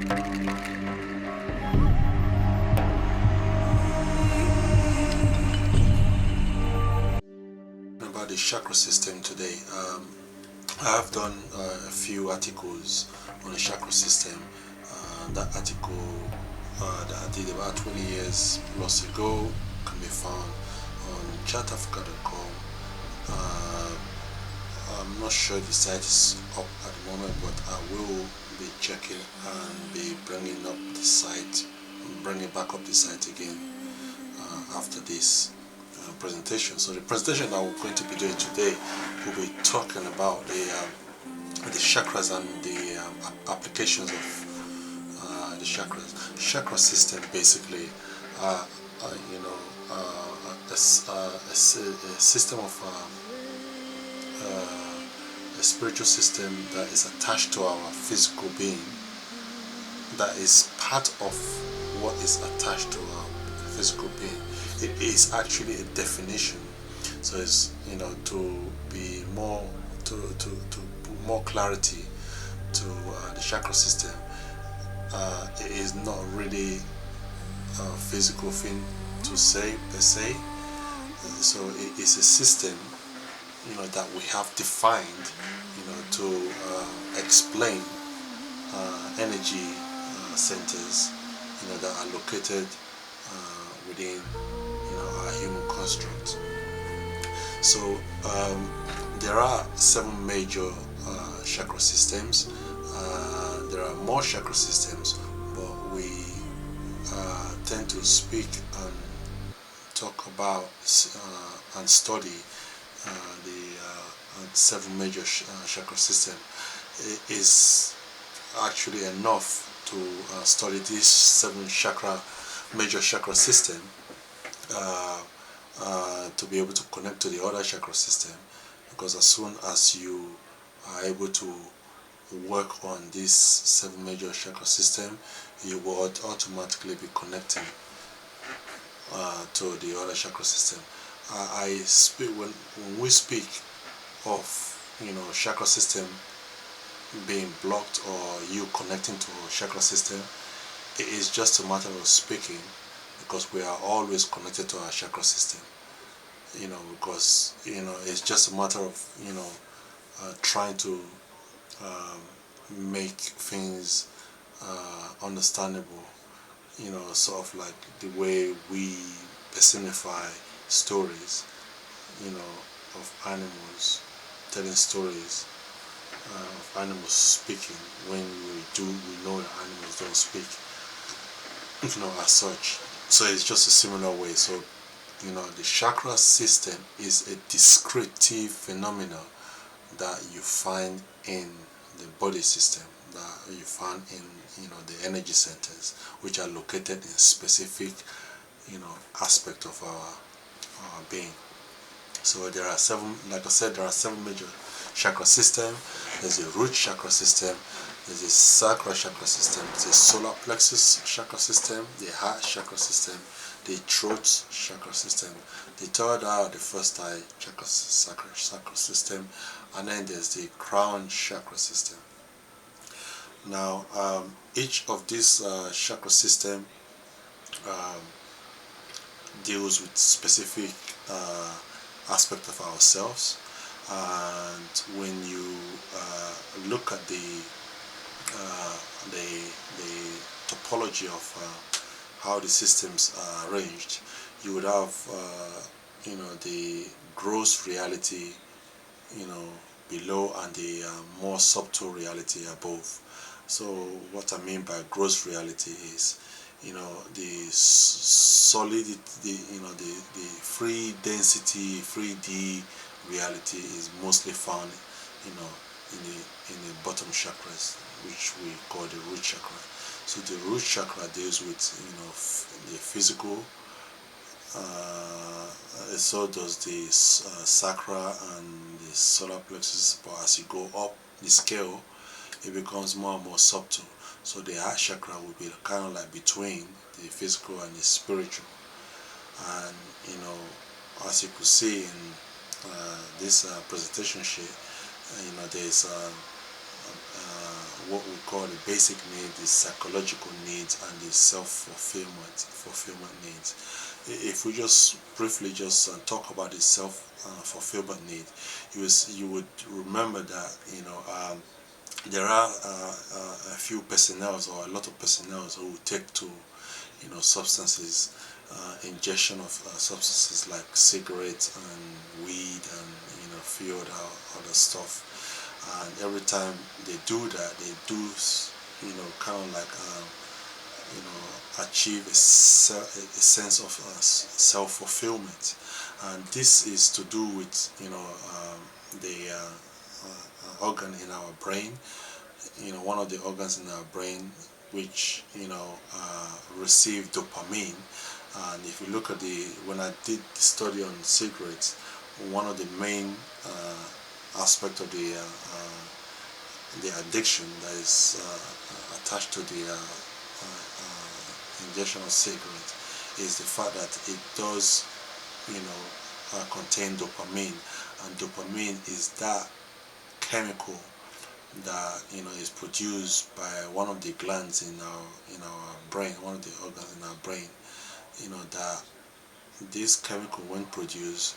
About the chakra system today. I have done a few articles on the chakra system. That article that I did about 20 years plus ago can be found on chatafrica.com. I'm not sure the site is up at the moment, but I will be checking and be bringing back up the site again after this presentation. So the presentation that we're going to be doing today, we'll be talking about the chakras and the applications of the chakras. Chakra system basically, a system of a spiritual system that is attached to our physical being, that is part of what is attached to our physical being. It is actually a definition. So it's, to be more to put more clarity to the chakra system. It is not really a physical thing to say per se. So it is a system, that we have defined, to explain energy centers, that are located within, our human construct. So there are 7 major chakra systems. There are more chakra systems, but we tend to speak and talk about and study the 7 major chakra system. It is actually enough to study this 7 major chakra system to be able to connect to the other chakra system, because as soon as you are able to work on this 7 major chakra system, you will automatically be connecting to the other chakra system. I speak when we speak of chakra system being blocked or you connecting to a chakra system, it is just a matter of speaking, because we are always connected to our chakra system. Because it's just a matter of trying to make things understandable. Sort of like the way we personify stories, of animals, telling stories of animals speaking, when we know that animals don't speak, as such. So it's just a similar way. So, the chakra system is a descriptive phenomenon that you find in the body system, that you find in the energy centers, which are located in specific aspect of our being. So there are 7, like I said, there are 7 major chakra system. There's a root chakra system, there's a sacral chakra system, there's a solar plexus chakra system, the heart chakra system, the throat chakra system, the third eye, the first eye sacral system, and then there's the crown chakra system. Now, each of these chakra system deals with specific aspect of ourselves, and when you look at the topology of how the systems are arranged, you would have the gross reality below and the more subtle reality above. So what I mean by gross reality is the solidity, the free density, 3D reality is mostly found in the bottom chakras, which we call the root chakra. So the root chakra deals with the physical, so does the sacral and the solar plexus, but as you go up the scale, it becomes more and more subtle. So the heart chakra will be kind of like between the physical and the spiritual. And as you could see in this presentation sheet, there's what we call the basic needs, the psychological needs, and the fulfillment needs. If we just briefly just talk about the fulfillment need, you would remember that there are a few personnel or a lot of personnel who take to substances, ingestion of substances like cigarettes and weed and few other stuff. And every time they do that, they do kind of like achieve a sense of self-fulfillment. And this is to do with the organ in our brain, one of the organs in our brain which receive dopamine. And if you look at when I did the study on cigarettes, one of the main aspect of the addiction that is attached to the ingestion of cigarettes is the fact that it does contain dopamine, and dopamine is that chemical that is produced by one of the glands in our brain, one of the organs in our brain. That this chemical, when produced,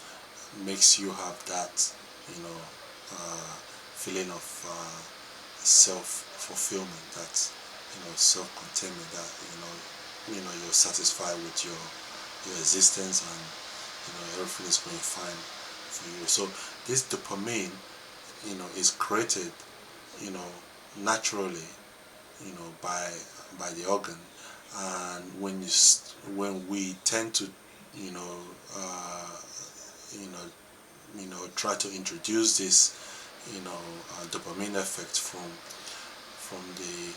makes you have that feeling of self-fulfillment, that self-containment, that you're satisfied with your existence, and everything is going fine for you. So this dopamine is created naturally by the organ. And when we tend to try to introduce this dopamine effect from the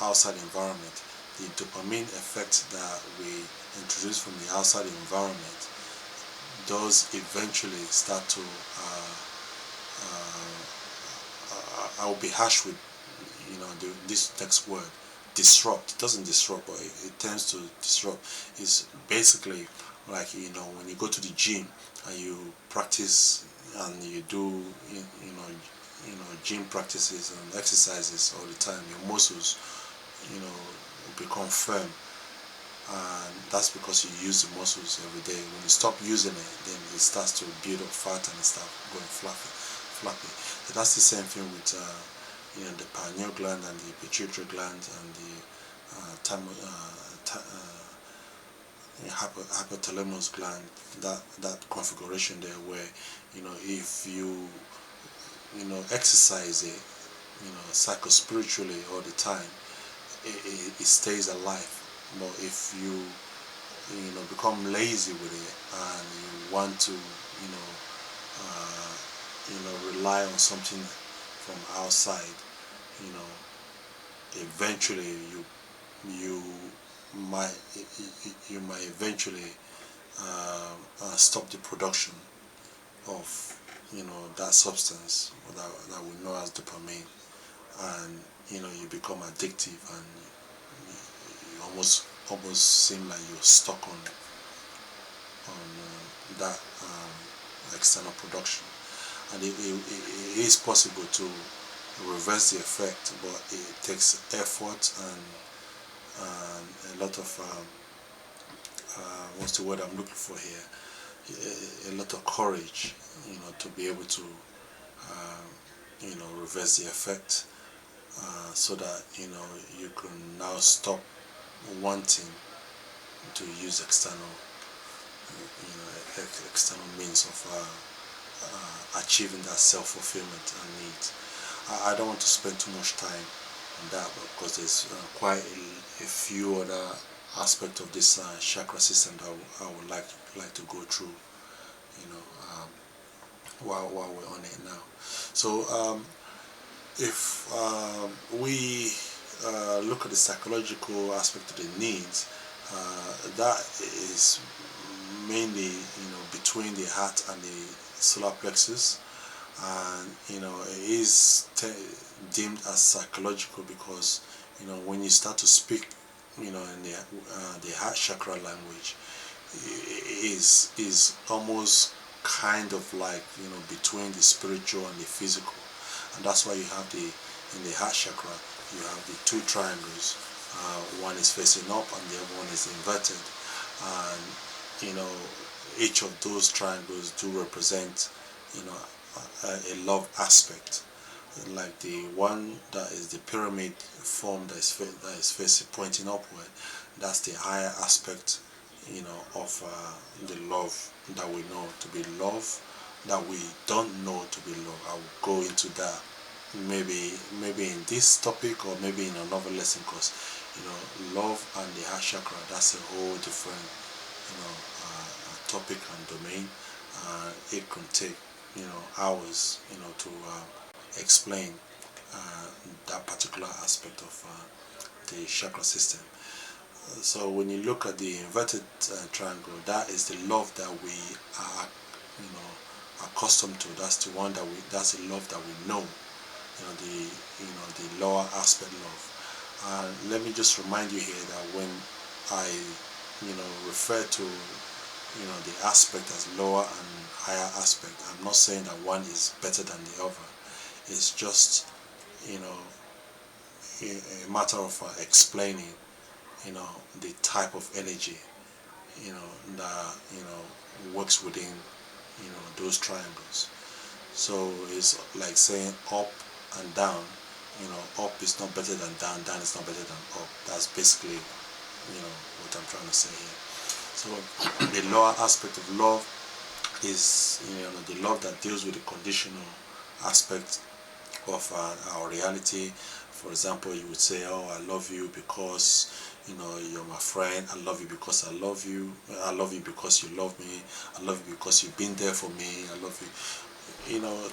outside environment, the dopamine effect that we introduce from the outside environment does eventually start to I'll be harsh with this next word, disrupt. It doesn't disrupt, but it tends to disrupt. It's basically like when you go to the gym and you practice and you do gym practices and exercises all the time, your muscles become firm, and that's because you use the muscles every day. When you stop using it, then it starts to build up fat and start going fluffy. So that's the same thing with the pineal gland and the pituitary gland and the hypothalamus gland. That configuration there, where if you exercise it psycho-spiritually all the time, it stays alive. But if you become lazy with it and you want to rely on something from outside, eventually you might eventually stop the production of that substance that we know as dopamine, and you become addictive, and you almost seem like you're stuck on that external production. And it is possible to reverse the effect, but it takes effort and a lot of what's the word I'm looking for here? A lot of courage, to be able to reverse the effect, so that you can now stop wanting to use external means of achieving that self-fulfillment and needs. I don't want to spend too much time on that, because there's quite a few other aspects of this chakra system that I would like to go through, while we're on it now. So if we look at the psychological aspect of the needs, that is mainly between the heart and the solar plexus, and it is deemed as psychological because when you start to speak in the heart chakra language, is almost kind of like between the spiritual and the physical. And that's why you have the in the heart chakra, you have the two triangles. One is facing up and the other one is inverted, and each of those triangles do represent a love aspect. Like the one that is the pyramid form that is facing pointing upward, that's the higher aspect of the love that we know to be love, that we don't know to be love. I will go into that maybe in this topic or maybe in another lesson, because love and the heart chakra, that's a whole different topic and domain. It can take hours to explain that particular aspect of the chakra system. So when you look at the inverted triangle, that is the love that we are accustomed to. That's the one that's the love that we know, the lower aspect love. Let me just remind you here that when I refer to the aspect as lower and higher aspect, I'm not saying that one is better than the other. It's just a matter of explaining the type of energy that works within those triangles. So it's like saying up and down. Up is not better than down, down is not better than up. That's basically what I'm trying to say here. So the lower aspect of love is the love that deals with the conditional aspect of our reality. For example, you would say, oh, I love you because you're my friend. I love you because I love you. I love you because you love me. I love you because you've been there for me. I love you.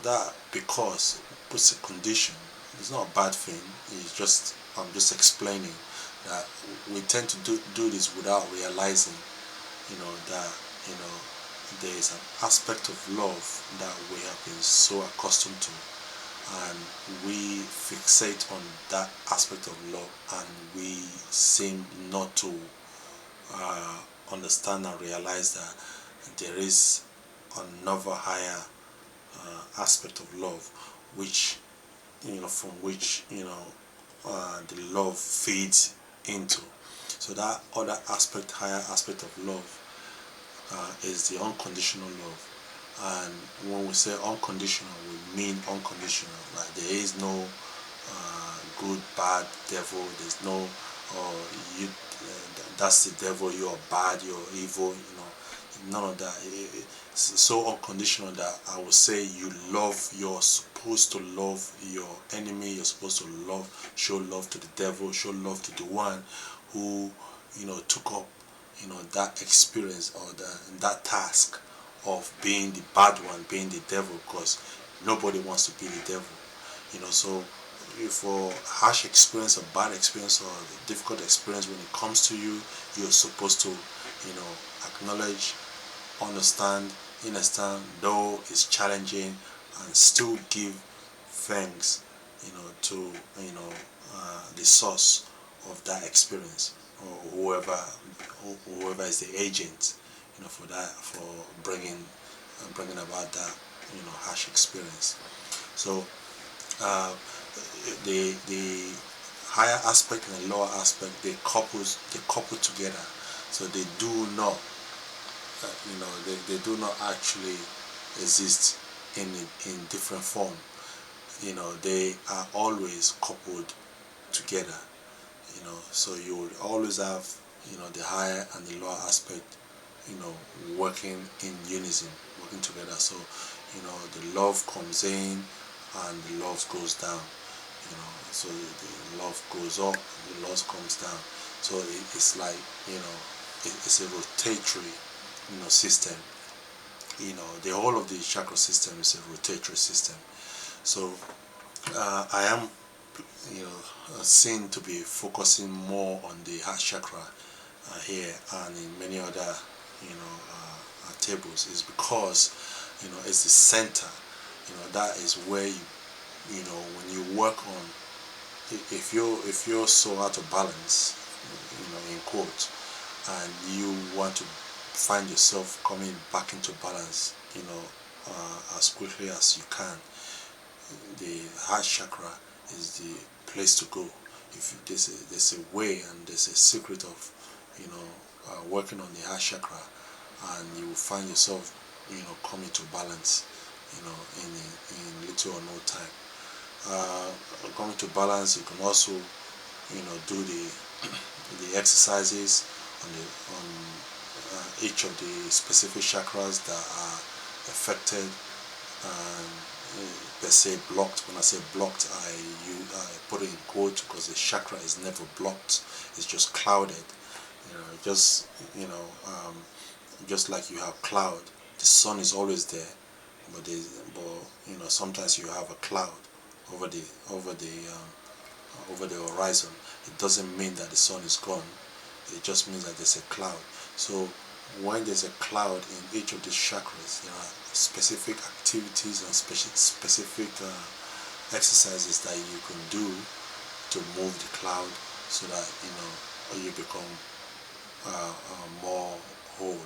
That because puts a condition. It's not a bad thing. It's just, I'm just explaining that we tend to do this without realizing that there is an aspect of love that we have been so accustomed to, and we fixate on that aspect of love, and we seem not to understand and realize that there is another higher aspect of love, which from which the love feeds into. So that other aspect, higher aspect of love, is the unconditional love. And when we say unconditional, we mean unconditional. Like there is no good, bad, devil. There's no you. That's the devil. You're bad. You're evil. None of that. It's so unconditional that I would say you love. You're supposed to love your enemy. You're supposed to show love to the devil. Show love to the one who took up that experience or that task of being the bad one, being the devil, because nobody wants to be the devil. So for harsh experience or bad experience or difficult experience, when it comes to you, you're supposed to acknowledge, understand, though it's challenging, and still give thanks to the source of that experience, or whoever is the agent for bringing about that harsh experience. So the higher aspect and the lower aspect, they couple together. So they do not they do not actually exist in different form. They are always coupled together. So you will always have the higher and the lower aspect working in unison, working together. So the love comes in and the love goes down. So the love goes up, the love comes down. So it's like it's a rotatory system. The whole of the chakra system is a rotatory system. So I am seen to be focusing more on the heart chakra here and in many other tables, is because it's the center. That is where when you work on, if you're so out of balance, in quote, and you want to find yourself coming back into balance as quickly as you can, the heart chakra is the place to go. If there's a way and there's a secret of, you know, working on the heart chakra, and you will find yourself, you know, coming to balance, you know, in little or no time. Coming to balance, you can also, you know, do the exercises on each of the specific chakras that are affected and per se blocked. When I say blocked, I put it in quote because the chakra is never blocked, it's just clouded. You know, just, you know, just like you have cloud, the sun is always there, but you know, sometimes you have a cloud over the over the horizon. It doesn't mean that the sun is gone, it just means that there's a cloud. So when there's a cloud in each of these chakras, there are specific activities and specific exercises that you can do to move the cloud, so that, you know, you become more whole.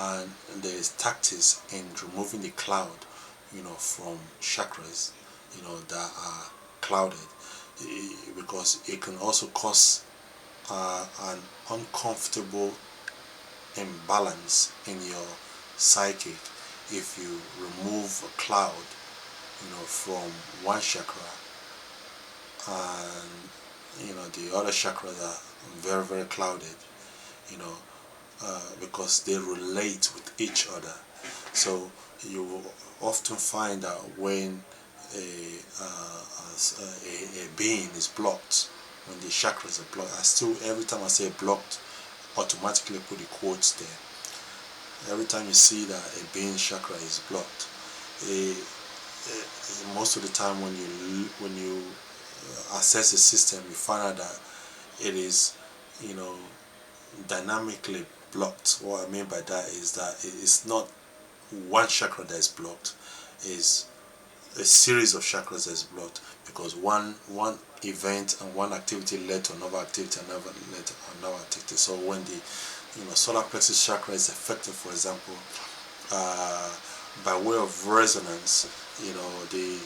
And there is tactics in removing the cloud, you know, from chakras, you know, that are clouded, because it can also cause an uncomfortable imbalance in your psychic if you remove a cloud, you know, from one chakra, and, you know, the other chakras are very, very clouded, you know, because they relate with each other. So you will often find that when a being is blocked, when the chakras are blocked, I still, every time I say blocked, automatically put the quotes there. Every time you see that a being chakra is blocked, most of the time when you assess the system, you find out that it is, you know, dynamically blocked. What I mean by that is that it's not one chakra that is blocked, is a series of chakras that is blocked, because one event and one activity led to another activity, another led to another activity. So when the, you know, solar plexus chakra is affected, for example, by way of resonance, you know, the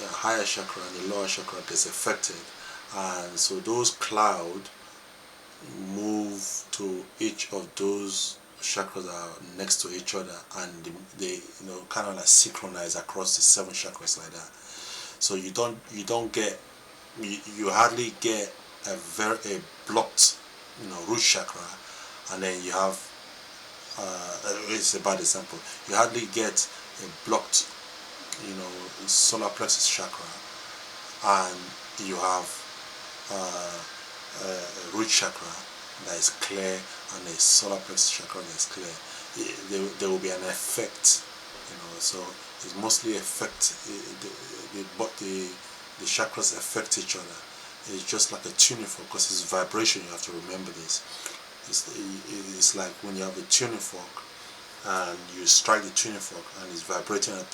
higher chakra and the lower chakra gets affected, and so those clouds move to each of those chakras that are next to each other, and they, you know, kind of like synchronize across the 7 chakras like that. So you don't get, you hardly get a blocked, you know, root chakra, and then you have it's a bad example, you hardly get a blocked, you know, solar plexus chakra, and you have a root chakra that is clear and a solar plexus chakra that is clear. There will be an effect, you know. So it's mostly effect. The chakras affect each other. It's just like a tuning fork, because it's vibration. You have to remember this. It's like when you have a tuning fork and you strike the tuning fork and it's vibrating and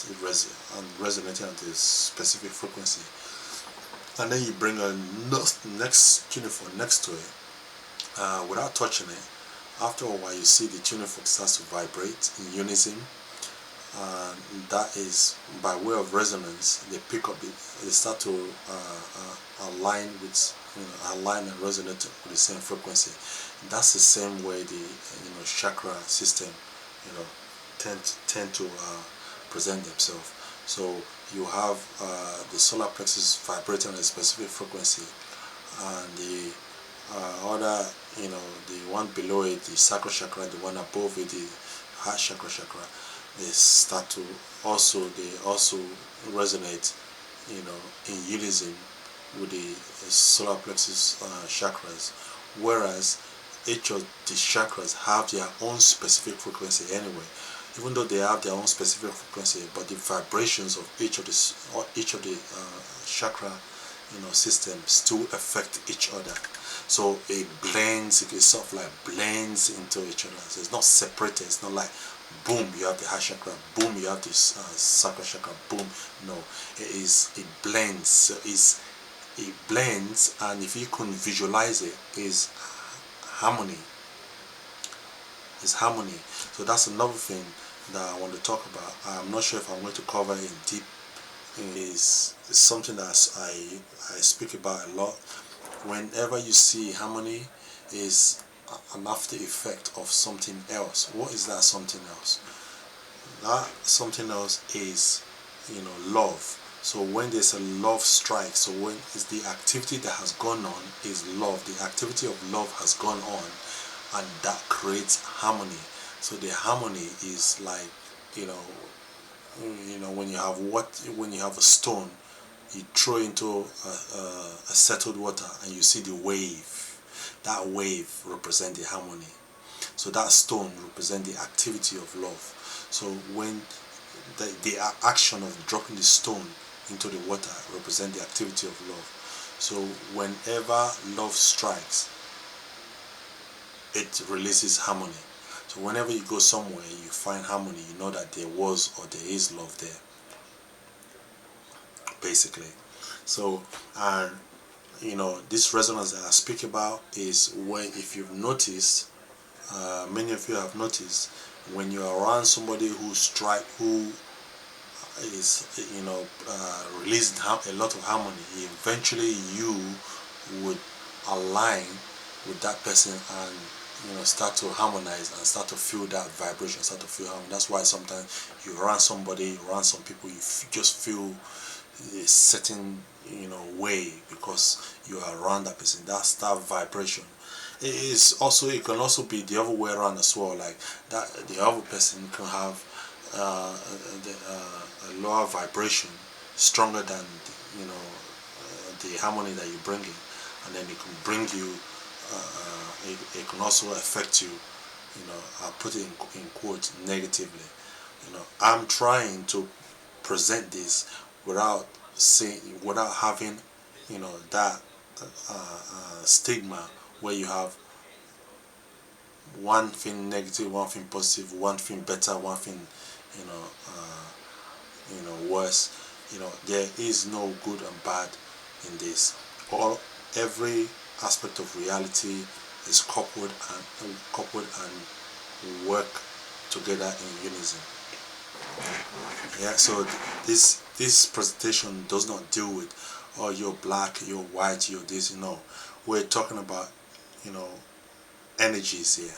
resonating at a specific frequency, and then you bring a next tuning fork next to it, without touching it. After a while, you see the tuning fork starts to vibrate in unison, and that is by way of resonance. They pick up it, they start to align with, you know, align and resonate with the same frequency. That's the same way the, you know, chakra system, you know, tend to present themselves. So you have the solar plexus vibrating at a specific frequency, and the other, you know, the one below it, the sacral chakra, the one above it, the heart chakra, they start to also resonate, you know, in unison with the solar plexus chakras, whereas each of the chakras have their own specific frequency anyway. Even though they have their own specific frequency, but the vibrations of each of the chakra, you know, systems still affect each other. So it blends, it sort of like blends into each other. So it's not separated. It's not like boom, you have the heart chakra, boom, you have the sacral chakra, boom. No, it blends. So it blends, and if you can visualize it, is harmony. It's harmony. So that's another thing that I want to talk about. I'm not sure if I'm going to cover in is something that I speak about a lot. Whenever you see harmony, is an after effect of something else. What is that something else? That something else is, love. So when there's a love strike, so when is the activity that has gone on is love. The activity of love has gone on, and that creates harmony. So the harmony is like, you know, when you have a stone, you throw into a settled water, and you see the wave. That wave represents the harmony. So that stone represents the activity of love. So when the action of dropping the stone into the water represents the activity of love. So whenever love strikes, it releases harmony. So whenever you go somewhere, you find harmony, you know that there was or there is love there, basically. So, and this resonance that I speak about is when, if you've noticed, many of you have noticed, when you're around somebody who is, releasing a lot of harmony, eventually you would align with that person, and start to harmonize and start to feel that vibration, start to feel harmony. That's why sometimes you around somebody, you around some people, you just feel a certain way, because you are around that person. That's that vibration. It can also be the other way around as well, like that the other person can have a lower vibration, stronger than the harmony that you bring in, and then it can bring you it can also affect you, I put it in quotes, negatively. I'm trying to present this without without having that stigma, where you have one thing negative, one thing positive, one thing better, one thing you know worse. There is no good and bad in this. Every aspect of reality is coupled and work together in unison. Yeah, so this presentation does not deal with, oh, you're black, you're white, you're this. We're talking about energies here.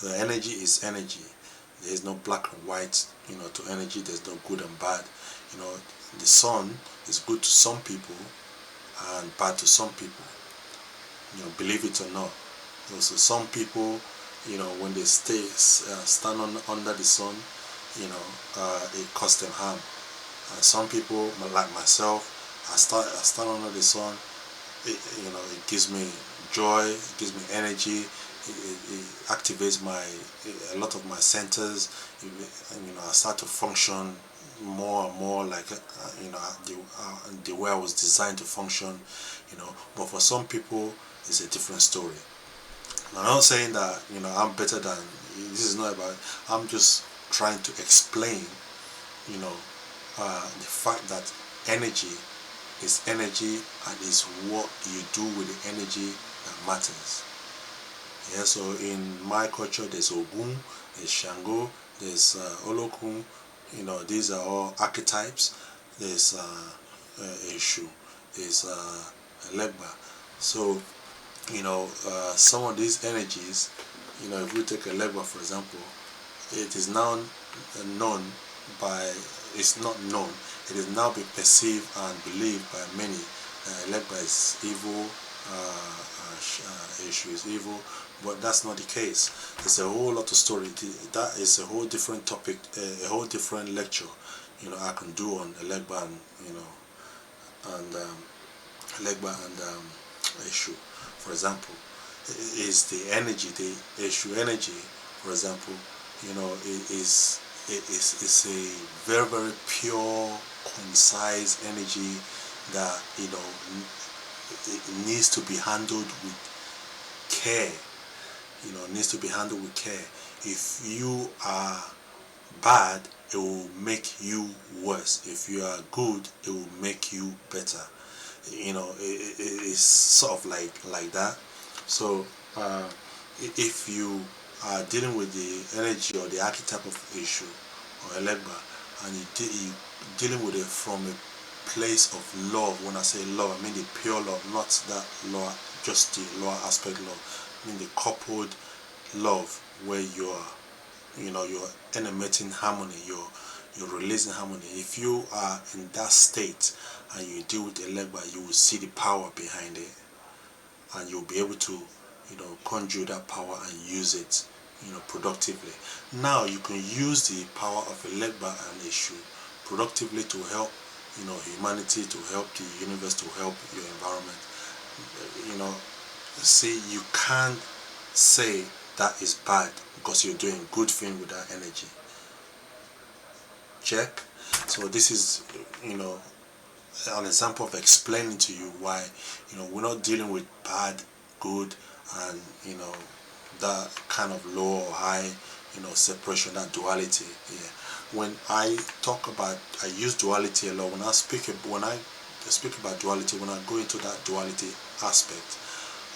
The energy is energy. There's no black and white to energy. There's no good and bad. The sun is good to some people and bad to some people, believe it or not. So some people, when they stand under the sun, it causes them harm. And some people, like myself, I stand under the sun. It gives me joy. It gives me energy. It activates a lot of my centers. I start to function more and more like the way I was designed to function. But for some people, it's a different story. I'm not saying that I'm better than. This is not about. I'm just trying to explain the fact that energy is energy, and is what you do with the energy that matters. Yeah, so in my culture, there's Ogun, there's Shango, there's Olokun. These are all archetypes. There's Eshu, there's Legba. So some of these energies, if we take a Legba for example, it is now known by, it's not known, it is now being perceived and believed by many. Legba is evil, Eshu is evil, but that's not the case. There's a whole lot of story. That is a whole different topic, a whole different lecture. I can do on Legba and Legba and Eshu, for example. Is the energy, the Eshu energy, for example, is a very, very pure, concise energy that it needs to be handled with care. Needs to be handled with care. If you are bad, it will make you worse. If you are good, it will make you better. It's sort of like that. So if you are dealing with the energy or the archetype of issue or Elegba, and you dealing with it from a place of love. When I say love, I mean the pure love, not that lower, just the lower aspect love. I mean the coupled love where you're emitting harmony, you're releasing harmony. If you are in that state and you deal with the legba, you will see the power behind it, and you'll be able to conjure that power and use it productively. Now you can use the power of a legba and issue productively to help humanity, to help the universe, to help your environment. See, you can't say that is bad because you're doing good thing with that energy. Check. So this is an example of explaining to you why we're not dealing with bad, good, and that kind of low or high separation, that duality. Yeah. When I talk about, I use duality a lot. When I speak about duality, when I go into that duality aspect,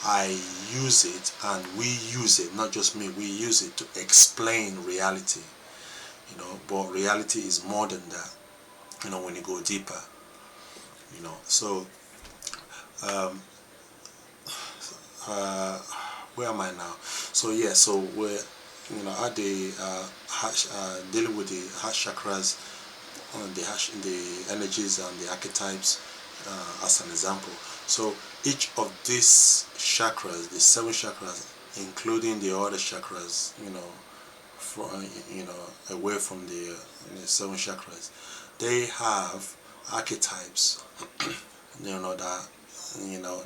I use it, and we use it, not just me, we use it to explain reality. But reality is more than that, when you go deeper. So where am I now? So yeah, so we're at the dealing with the heart chakras, the energies and the archetypes as an example. So each of these chakras, the 7 chakras, including the other chakras, away from the 7 chakras, they have archetypes,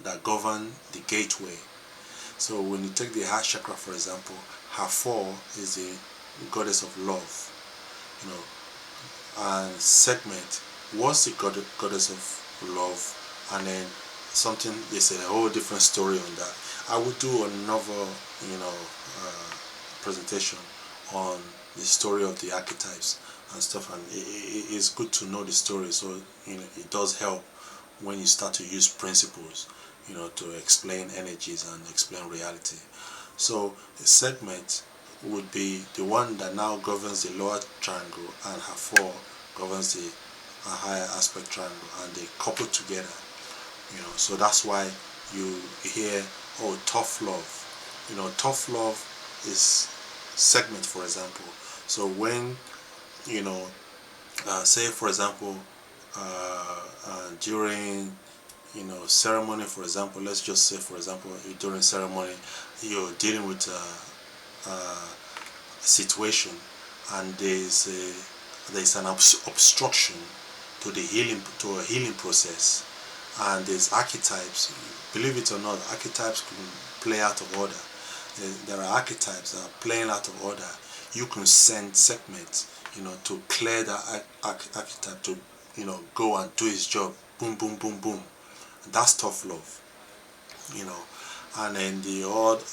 that govern the gateway. So when you take the heart chakra, for example, Hathor is the goddess of love, and Segment was the goddess of love, and then something, there's a whole different story on that. I will do another presentation on the story of the archetypes and stuff, and it's good to know the story, so it does help when you start to use principles to explain energies and explain reality. So the Segment would be the one that now governs the lower triangle, and Hathor governs the higher aspect triangle, and they couple together. So that's why you hear, oh, tough love. Tough love is Segment, for example. So when say for example during ceremony, for example, let's just say for example during ceremony you're dealing with a situation, and there's an obstruction to a healing process, and there's archetypes. Believe it or not, archetypes can play out of order. There are archetypes that are playing out of order. You can send Segment to clear that archetype to go and do his job. Boom, boom, boom, boom. That's tough love. And then the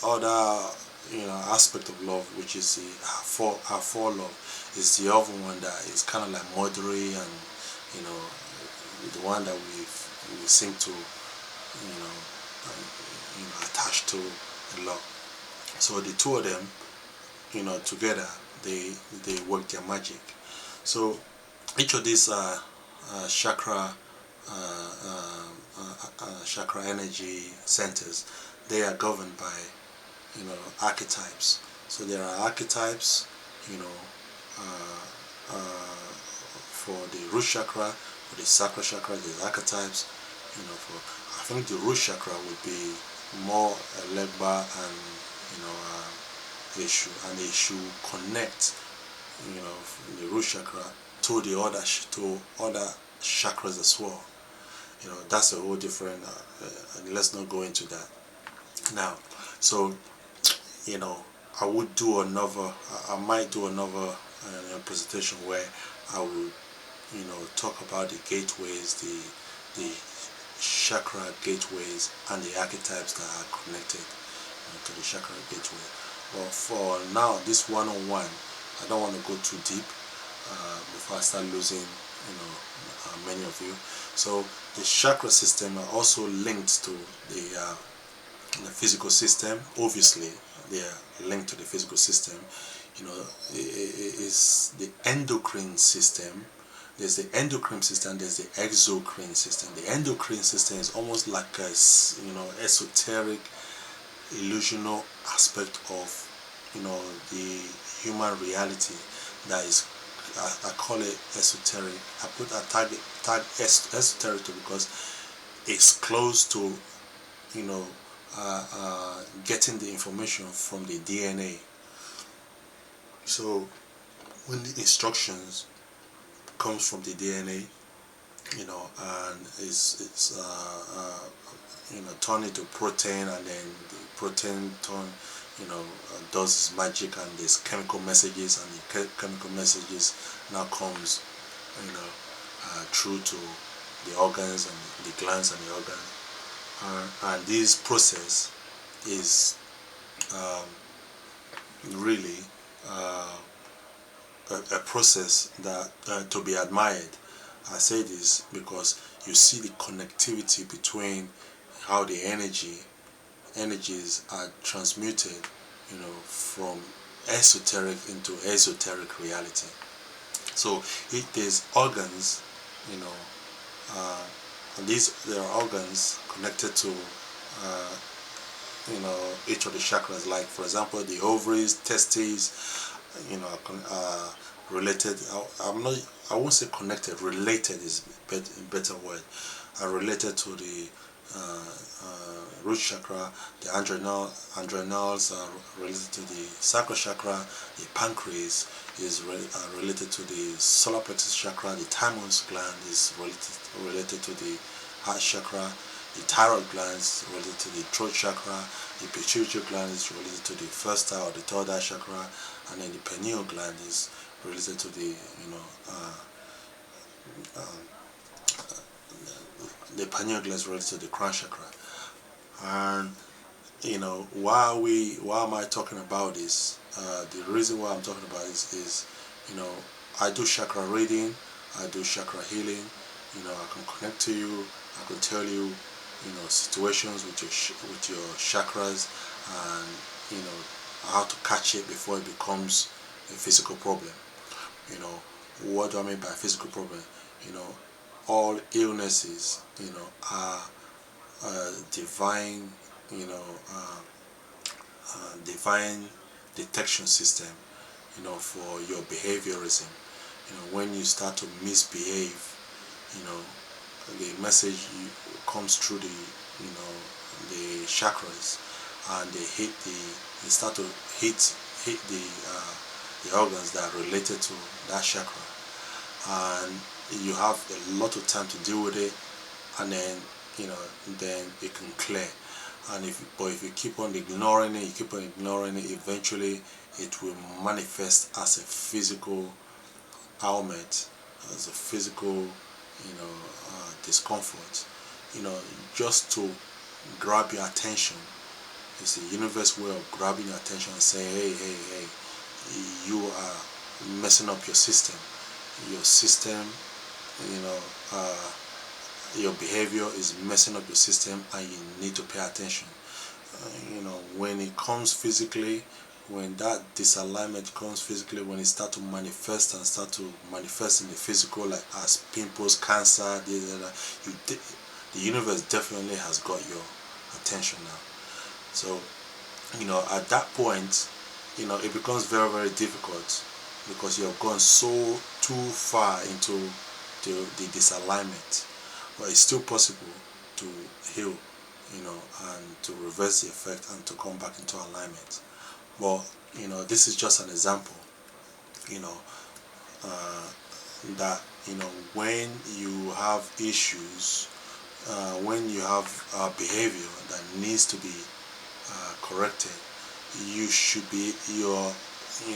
other aspect of love, which is the Hathor love, is the other one that is kind of like motherly, and the one that we seem to attach to a lot. So the two of them together, they work their magic. So each of these chakra energy centers, they are governed by archetypes. So there are archetypes for the root chakra, for the sacral chakra. There's archetypes for, I think the root chakra would be more a legba and issue, and they should connect the root chakra to the other chakras as well. That's a whole different let's not go into that now. So I would do another, I might do another presentation where I would talk about the gateways, the chakra gateways, and the archetypes that are connected to the chakra gateway. But for now, this one-on-one, I don't want to go too deep before I start losing many of you. So the chakra system are also linked to the physical system. Obviously they are linked to the physical system. It is the endocrine system there's the endocrine system, there's the exocrine system. The endocrine system is almost like a, you know, esoteric, illusional aspect of, you know, the human reality that is, I call it esoteric. I put a tag esoteric because it's close to, you know, getting the information from the DNA. So when the instructions comes from the DNA, you know, and it's you know, turn into protein, and then the protein turn, you know, does its magic, and there's chemical messages, and the chemical messages now comes, you know, through to the organs and the glands and the organs, and this process is really a process that to be admired. I say this because you see the connectivity between how the energies are transmuted, you know, from esoteric into esoteric reality. So there's organs, you know, and there are organs connected to you know, each of the chakras. Like for example, the ovaries, testes, you know, related. I won't say connected. Related is a better word. Are related to the root chakra. The adrenals are related to the sacral chakra. The pancreas is related to the solar plexus chakra. The thymus gland is related to the heart chakra. The thyroid gland is related to the throat chakra. The pituitary gland is related to the first eye or the third eye chakra, and then the pineal gland is related to the, you know, the pineal gland is related to the crown chakra. And you know, why am I talking about this? The reason why I'm talking about this is, you know, I do chakra reading, I do chakra healing. You know, I can connect to you, I can tell you, you know, situations with your chakras, and you know, how to catch it before it becomes a physical problem. You know, what do I mean by physical problem? You know, all illnesses, you know, are divine, you know, divine detection system, you know, for your behaviorism. You know, when you start to misbehave, you know, the message comes through the, you know, the chakras, and they start to hit the organs that are related to that chakra, and you have a lot of time to deal with it, and then, you know, then it can clear. And if you keep on ignoring it, eventually it will manifest as a physical ailment, as a physical, you know, discomfort, you know, just to grab your attention. It's the universe way of grabbing your attention and saying, hey, you are messing up your system. Your system, you know, your behavior is messing up your system, and you need to pay attention. You know, when it comes physically, when that disalignment comes physically, when it starts to manifest in the physical, like as pimples, cancer, the universe definitely has got your attention now. So, you know, at that point, you know, it becomes very, very difficult, because you have gone so too far into the disalignment. But it's still possible to heal, you know, and to reverse the effect and to come back into alignment. But, you know, this is just an example, you know, that, you know, when you have issues, when you have behavior that needs to be corrected, you should be, you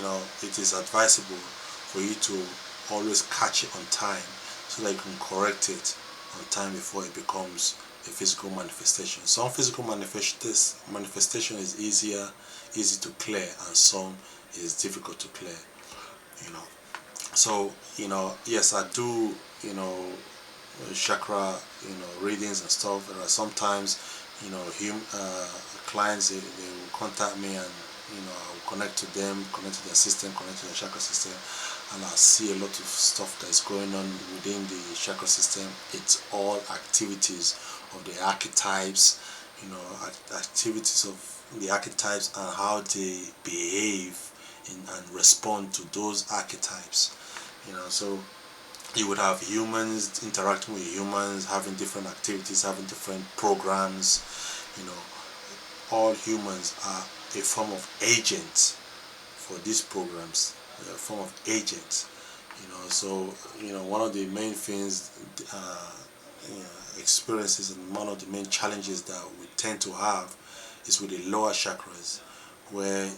know, it is advisable for you to always catch it on time, so that you can correct it on time before it becomes a physical manifestation. Some physical manifestation is easy to clear, and some is difficult to clear, you know. So, you know, yes, I do, you know, chakra, you know, readings and stuff. There are sometimes, you know, clients, they will contact me, and, you know, I'll connect to them, connect to their system, connect to their chakra system, and I see a lot of stuff that's going on within the chakra system. It's all activities of the archetypes, activities of the archetypes and how they behave and respond to those archetypes. So you would have humans interacting with humans, having different activities, having different programs. All humans are a form of agents for these programs, a form of agents. So one of the main things, experiences, and one of the main challenges that we tend to have is with the lower chakras, where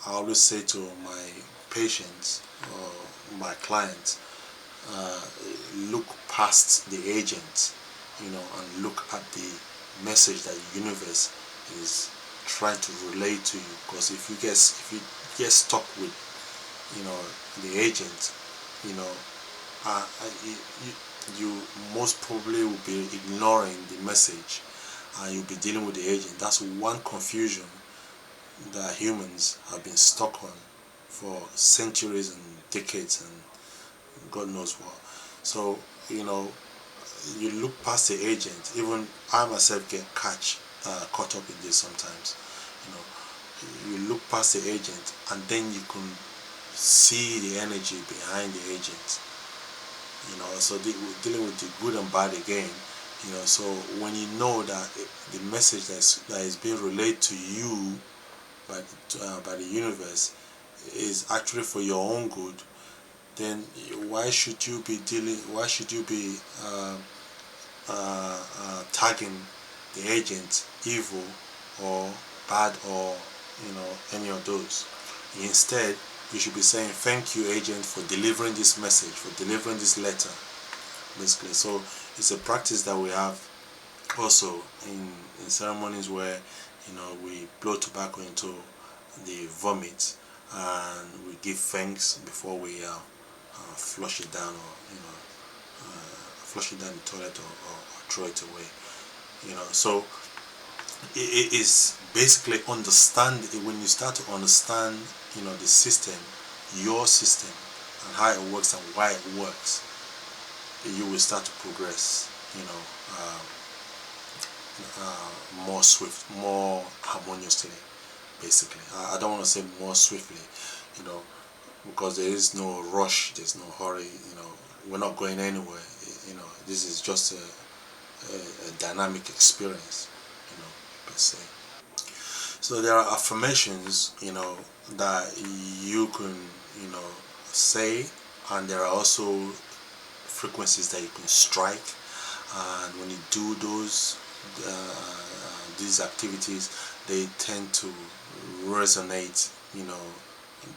I always say to my patients or my clients, look past the agent, and look at the message that the universe is trying to relay to you. Because if you get stuck with the agent, uh, you most probably will be ignoring the message, and you'll be dealing with the agent. That's one confusion that humans have been stuck on for centuries and decades and God knows what. So you look past the agent. Even I myself get caught up in this sometimes. You look past the agent, and then you can see the energy behind the agent. So we're dealing with the good and bad again. So when you know that the message that is being relayed to you by the universe is actually for your own good, then why should you be tagging the agent evil or bad, or any of those? Instead, you should be saying, thank you, agent, for delivering this message, for delivering this letter, basically. So it's a practice that we have also in ceremonies where we blow tobacco into the vomit, and we give thanks before we flush it down, or flush it down the toilet, or throw it away. So it is basically understand. When you start to understand the system, your system, and how it works and why it works, you will start to progress more harmoniously, basically. I don't want to say more swiftly, because there is no rush, there's no hurry, we're not going anywhere. This is just a dynamic experience, per se. So there are affirmations, that you can, say, and there are also frequencies that you can strike. And when you do these activities, they tend to resonate,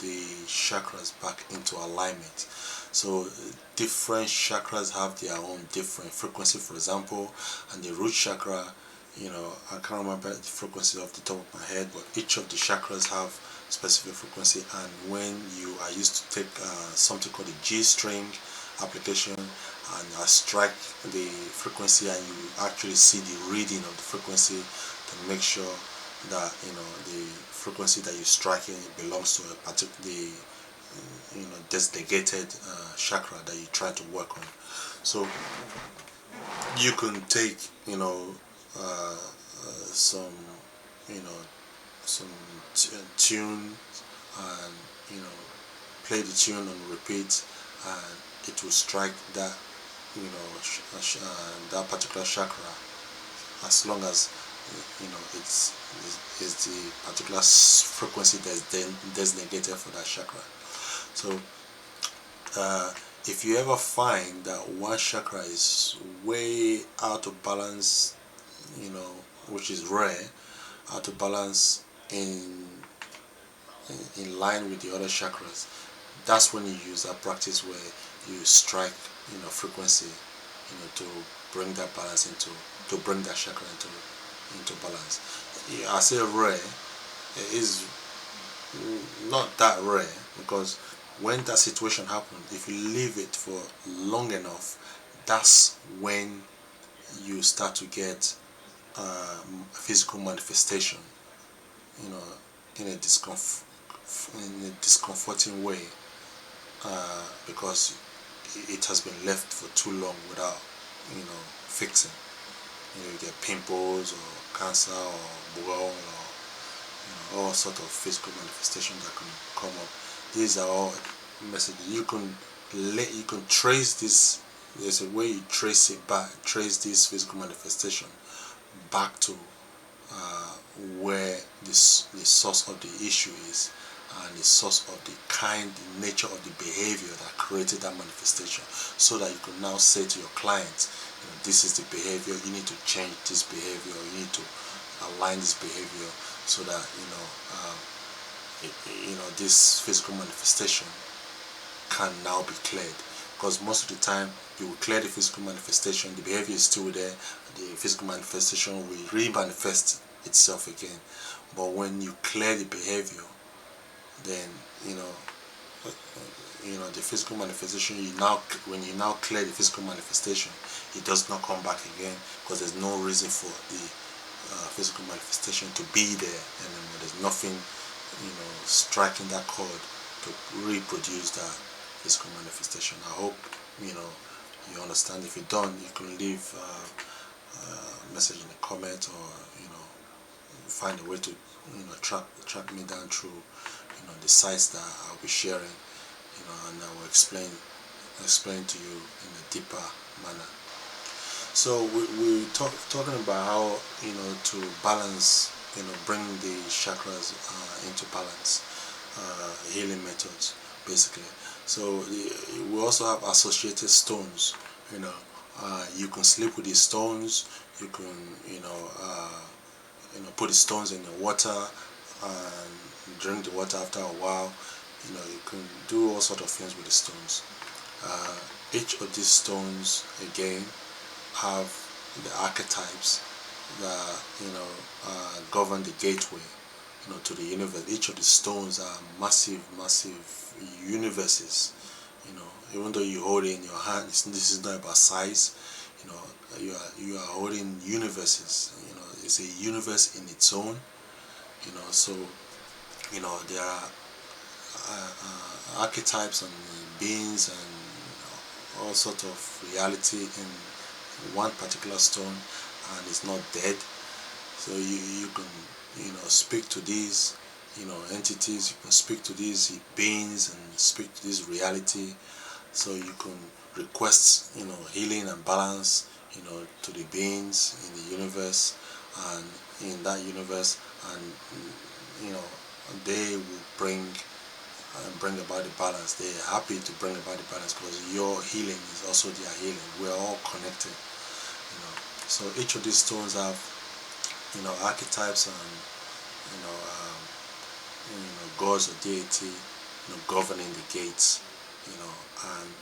the chakras back into alignment. So different chakras have their own different frequency, for example, and the root chakra, I can't remember the frequency off the top of my head, but each of the chakras have specific frequency. And when you are used to take something called the G string application, and strike the frequency, and you actually see the reading of the frequency to make sure that the frequency that you're striking belongs to a particular designated chakra that you try to work on. So you can take some some tune, and play the tune on repeat, and it will strike that that particular chakra, as long as it's the particular frequency that's then designated for that chakra. So if you ever find that one chakra is way out of balance, which is rare, out of balance in line with the other chakras, that's when you use that practice where you strike frequency to bring that balance to bring that chakra into balance. I say rare, it is not that rare, because when that situation happens, if you leave it for long enough, that's when you start to get physical manifestation, in a discomforting way. because it has been left for too long without, fixing. You get pimples or cancer or boil or all sort of physical manifestations that can come up. These are all messages. You can trace this. There's a way you trace it back, trace this physical manifestation back to where the source of the issue is, and the source of the the nature of the behavior that created that manifestation, so that you can now say to your clients, this is the behavior, you need to change this behavior, or you need to align this behavior so that this physical manifestation can now be cleared. Because most of the time you will clear the physical manifestation, the behavior is still there, the physical manifestation will re-manifest itself again. But when you clear the behavior, then the physical manifestation, when you now clear the physical manifestation, it does not come back again, because there's no reason for the physical manifestation to be there anymore. There's nothing striking that chord to reproduce that physical manifestation. I hope you understand. If you don't, you can leave a message in the comment, or find a way to track me down through the sites that I'll be sharing, and I will explain to you in a deeper manner. So we're talking about how to balance, bring the chakras into balance, healing methods basically. So we also have associated stones. You can sleep with these stones. You can put the stones in the water and drink the water after a while. You can do all sort of things with the stones. Each of these stones again have the archetypes that govern the gateway to the universe. Each of the stones are massive universes. Even though you hold it in your hand, this is not about size. You are holding universes. It's a universe in its own. So there are archetypes and beings and all sort of reality in one particular stone, and it's not dead. So you can speak to these entities. You can speak to these beings and speak to this reality. So you can request healing and balance to the beings in the universe and in that universe, and they will bring about the balance. They're happy to bring about the balance, because your healing is also their healing. We're all connected. So each of these stones have archetypes and gods or deity governing the gates. And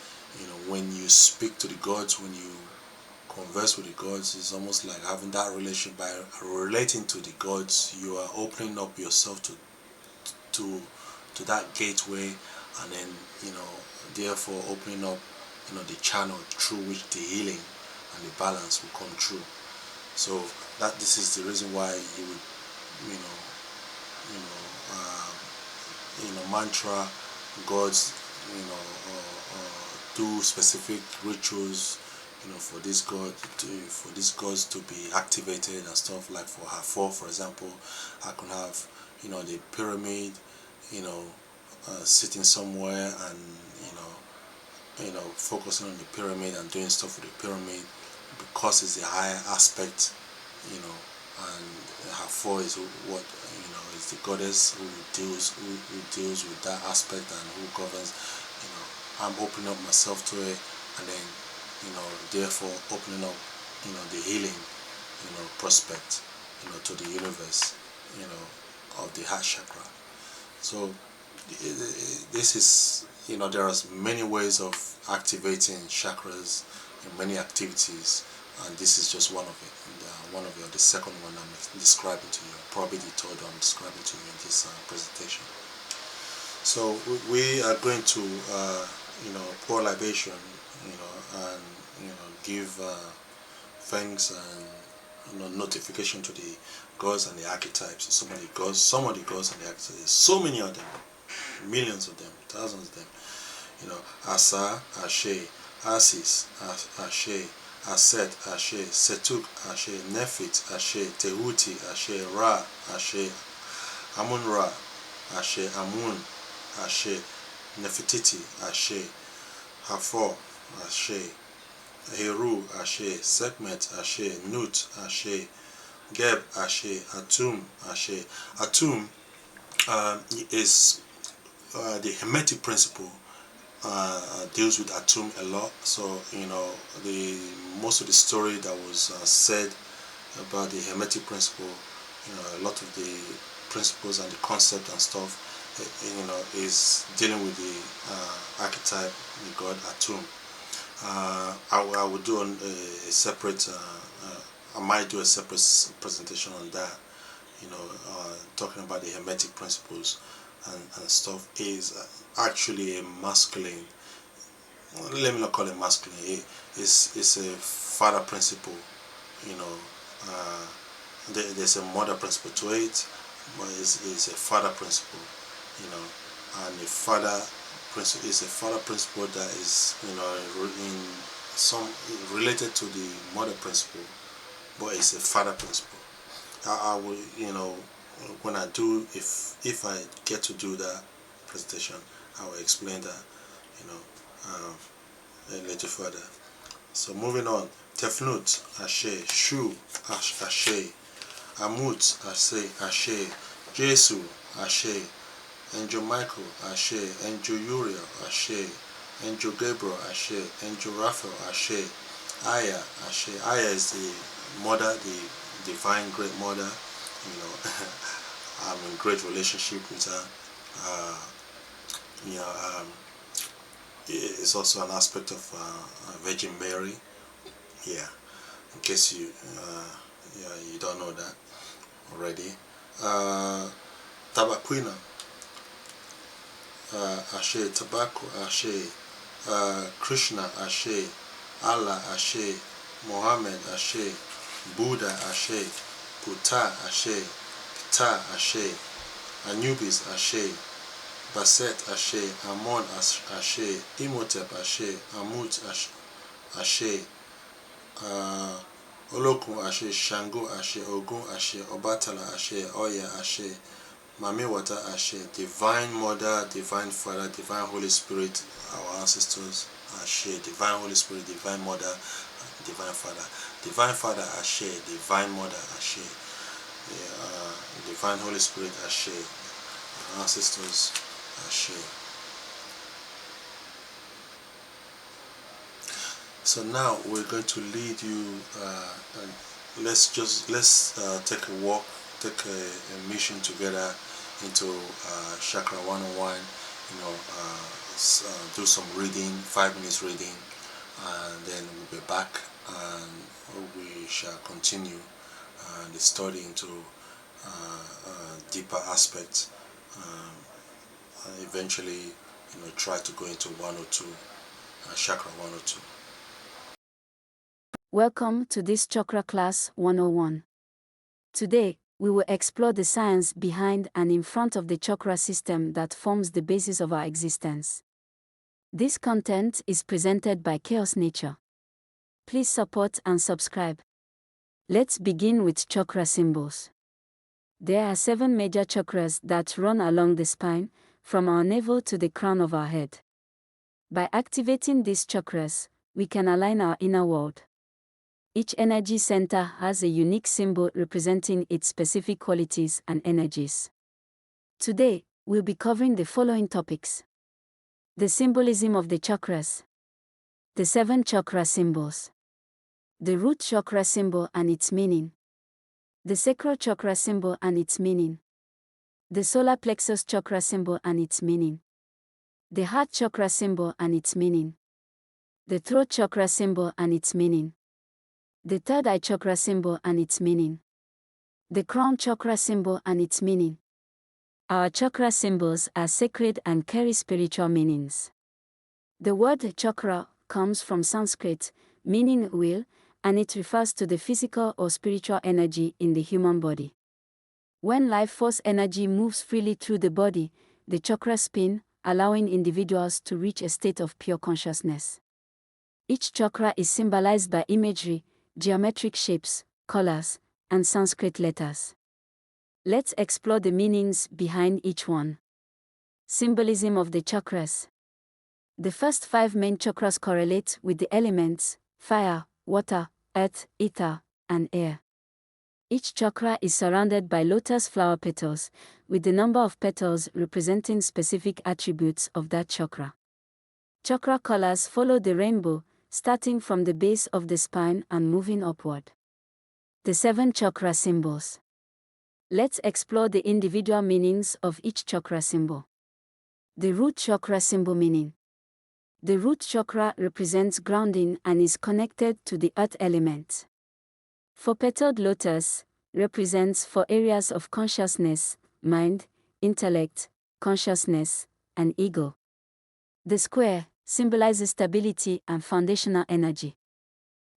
when you speak to the gods, when you converse with the gods, it's almost like having that relationship. By relating to the gods, you are opening up yourself to that gateway, and then therefore opening up the channel through which the healing and the balance will come through. So this is the reason why you would mantra gods, or do specific rituals for this gods to be activated and stuff. Like for Hathor, for example, I can have the pyramid sitting somewhere, and focusing on the pyramid and doing stuff with the pyramid, because it's a higher aspect, and Hathor is what is the goddess who deals with that aspect and who governs. I'm opening up myself to it, and then therefore opening up the healing prospect to the universe of the heart chakra. So this is there are many ways of activating chakras in many activities, and this is just one of it. And the second one I'm describing to you, probably the third one I'm describing to you in this presentation. So we are going to pour libation, and give thanks and notification to the gods and the archetypes. Some of the gods and the archetypes. There's so many of them, millions of them, thousands of them. Asa, Ashe, Asis, Ashe, Aset, Ashe, Setuk, Ashe, Nefit, Ashe, Tehuti, Ashe, Ra, Ashe, Amun-Ra, Ashe, Amun, Ashe, Nefertiti, Ashe, Hafor, Ashe, Heru, Ashe, Sekhmet, Ashe, Nut, Ashe, Geb, Ashe, Atum, Ashe. Atum is the Hermetic principle deals with Atum a lot. So the most of the story that was said about the Hermetic principle, a lot of the principles and the concept and stuff, is dealing with the archetype, the god Atum. I will do a separate. I might do a separate presentation on that. Talking about the Hermetic principles and stuff is actually a masculine. Let me not call it masculine. It's a father principle. There's a mother principle to it, but it's a father principle. And a father principle is a father principle that is in some related to the mother principle, but it's a father principle. I will, when I do, if I get to do that presentation, I will explain that, a little further. So moving on, Tefnut, Ashe, Shu, Ashe, Amut, Ashe, Jesu, Ashe, Angel Michael, Ashe, Angel Uriel, Ashe, Angel Gabriel, Ashe, Angel Raphael, Ashe, Aya, Ashe. Aya is the mother, the divine great mother. I'm in great relationship with her. It's also an aspect of Virgin Mary. Yeah, in case you don't know that already. Tabaquina, Ashe, Tobacco, Ashe, Krishna, Ashe, Allah, Ashe, Mohammed, Ashe, Buddha, Ashe, Buddha, Ashe, Ptah, Ashe, Anubis, Ashe, Baset, Ashe, Amon, Ashe, Imhotep, Ashe, Amut, Ashe, Olokun, Ashe, Shango, Ashe, Ogun, Ashe, Obatala, Ashe, Oya, Ashe, Mami Water, Ashe, Divine Mother, Divine Father, Divine Holy Spirit, our ancestors, Ashe, Divine Holy Spirit, Divine Mother, Divine Father. Divine Father, Ashe, Divine Mother, Ashe, Divine Holy Spirit, Ashe, our ancestors, Ashe. So now we're going to lead you, and let's take a walk, take a mission together into Chakra 101. Do some reading, 5 minutes reading, and then we'll be back and we shall continue the study into deeper aspects. Eventually, try to go into 102, Chakra 102. Welcome to this Chakra Class 101. Today, we will explore the science behind and in front of the chakra system that forms the basis of our existence. This content is presented by Chaosnature. Please support and subscribe. Let's begin with chakra symbols. There are 7 major chakras that run along the spine, from our navel to the crown of our head. By activating these chakras, we can align our inner world. Each energy center has a unique symbol representing its specific qualities and energies. Today, we'll be covering the following topics: the symbolism of the chakras, the 7 chakra symbols, the root chakra symbol and its meaning, the sacral chakra symbol and its meaning, the solar plexus chakra symbol and its meaning, the heart chakra symbol and its meaning, the throat chakra symbol and its meaning, the third eye chakra symbol and its meaning, the crown chakra symbol and its meaning. Our chakra symbols are sacred and carry spiritual meanings. The word chakra comes from Sanskrit, meaning wheel, and it refers to the physical or spiritual energy in the human body. When life force energy moves freely through the body, the chakras spin, allowing individuals to reach a state of pure consciousness. Each chakra is symbolized by imagery, geometric shapes, colors, and Sanskrit letters. Let's explore the meanings behind each one. Symbolism of the chakras. The first 5 main chakras correlate with the elements fire, water, earth, ether, and air. Each chakra is surrounded by lotus flower petals, with the number of petals representing specific attributes of that chakra. Chakra colors follow the rainbow, starting from the base of the spine and moving upward. The 7 chakra symbols. Let's explore the individual meanings of each chakra symbol. The root chakra symbol meaning. The root chakra represents grounding and is connected to the earth element. Four-petaled lotus represents 4 areas of consciousness: mind, intellect, consciousness, and ego. The square symbolizes stability and foundational energy.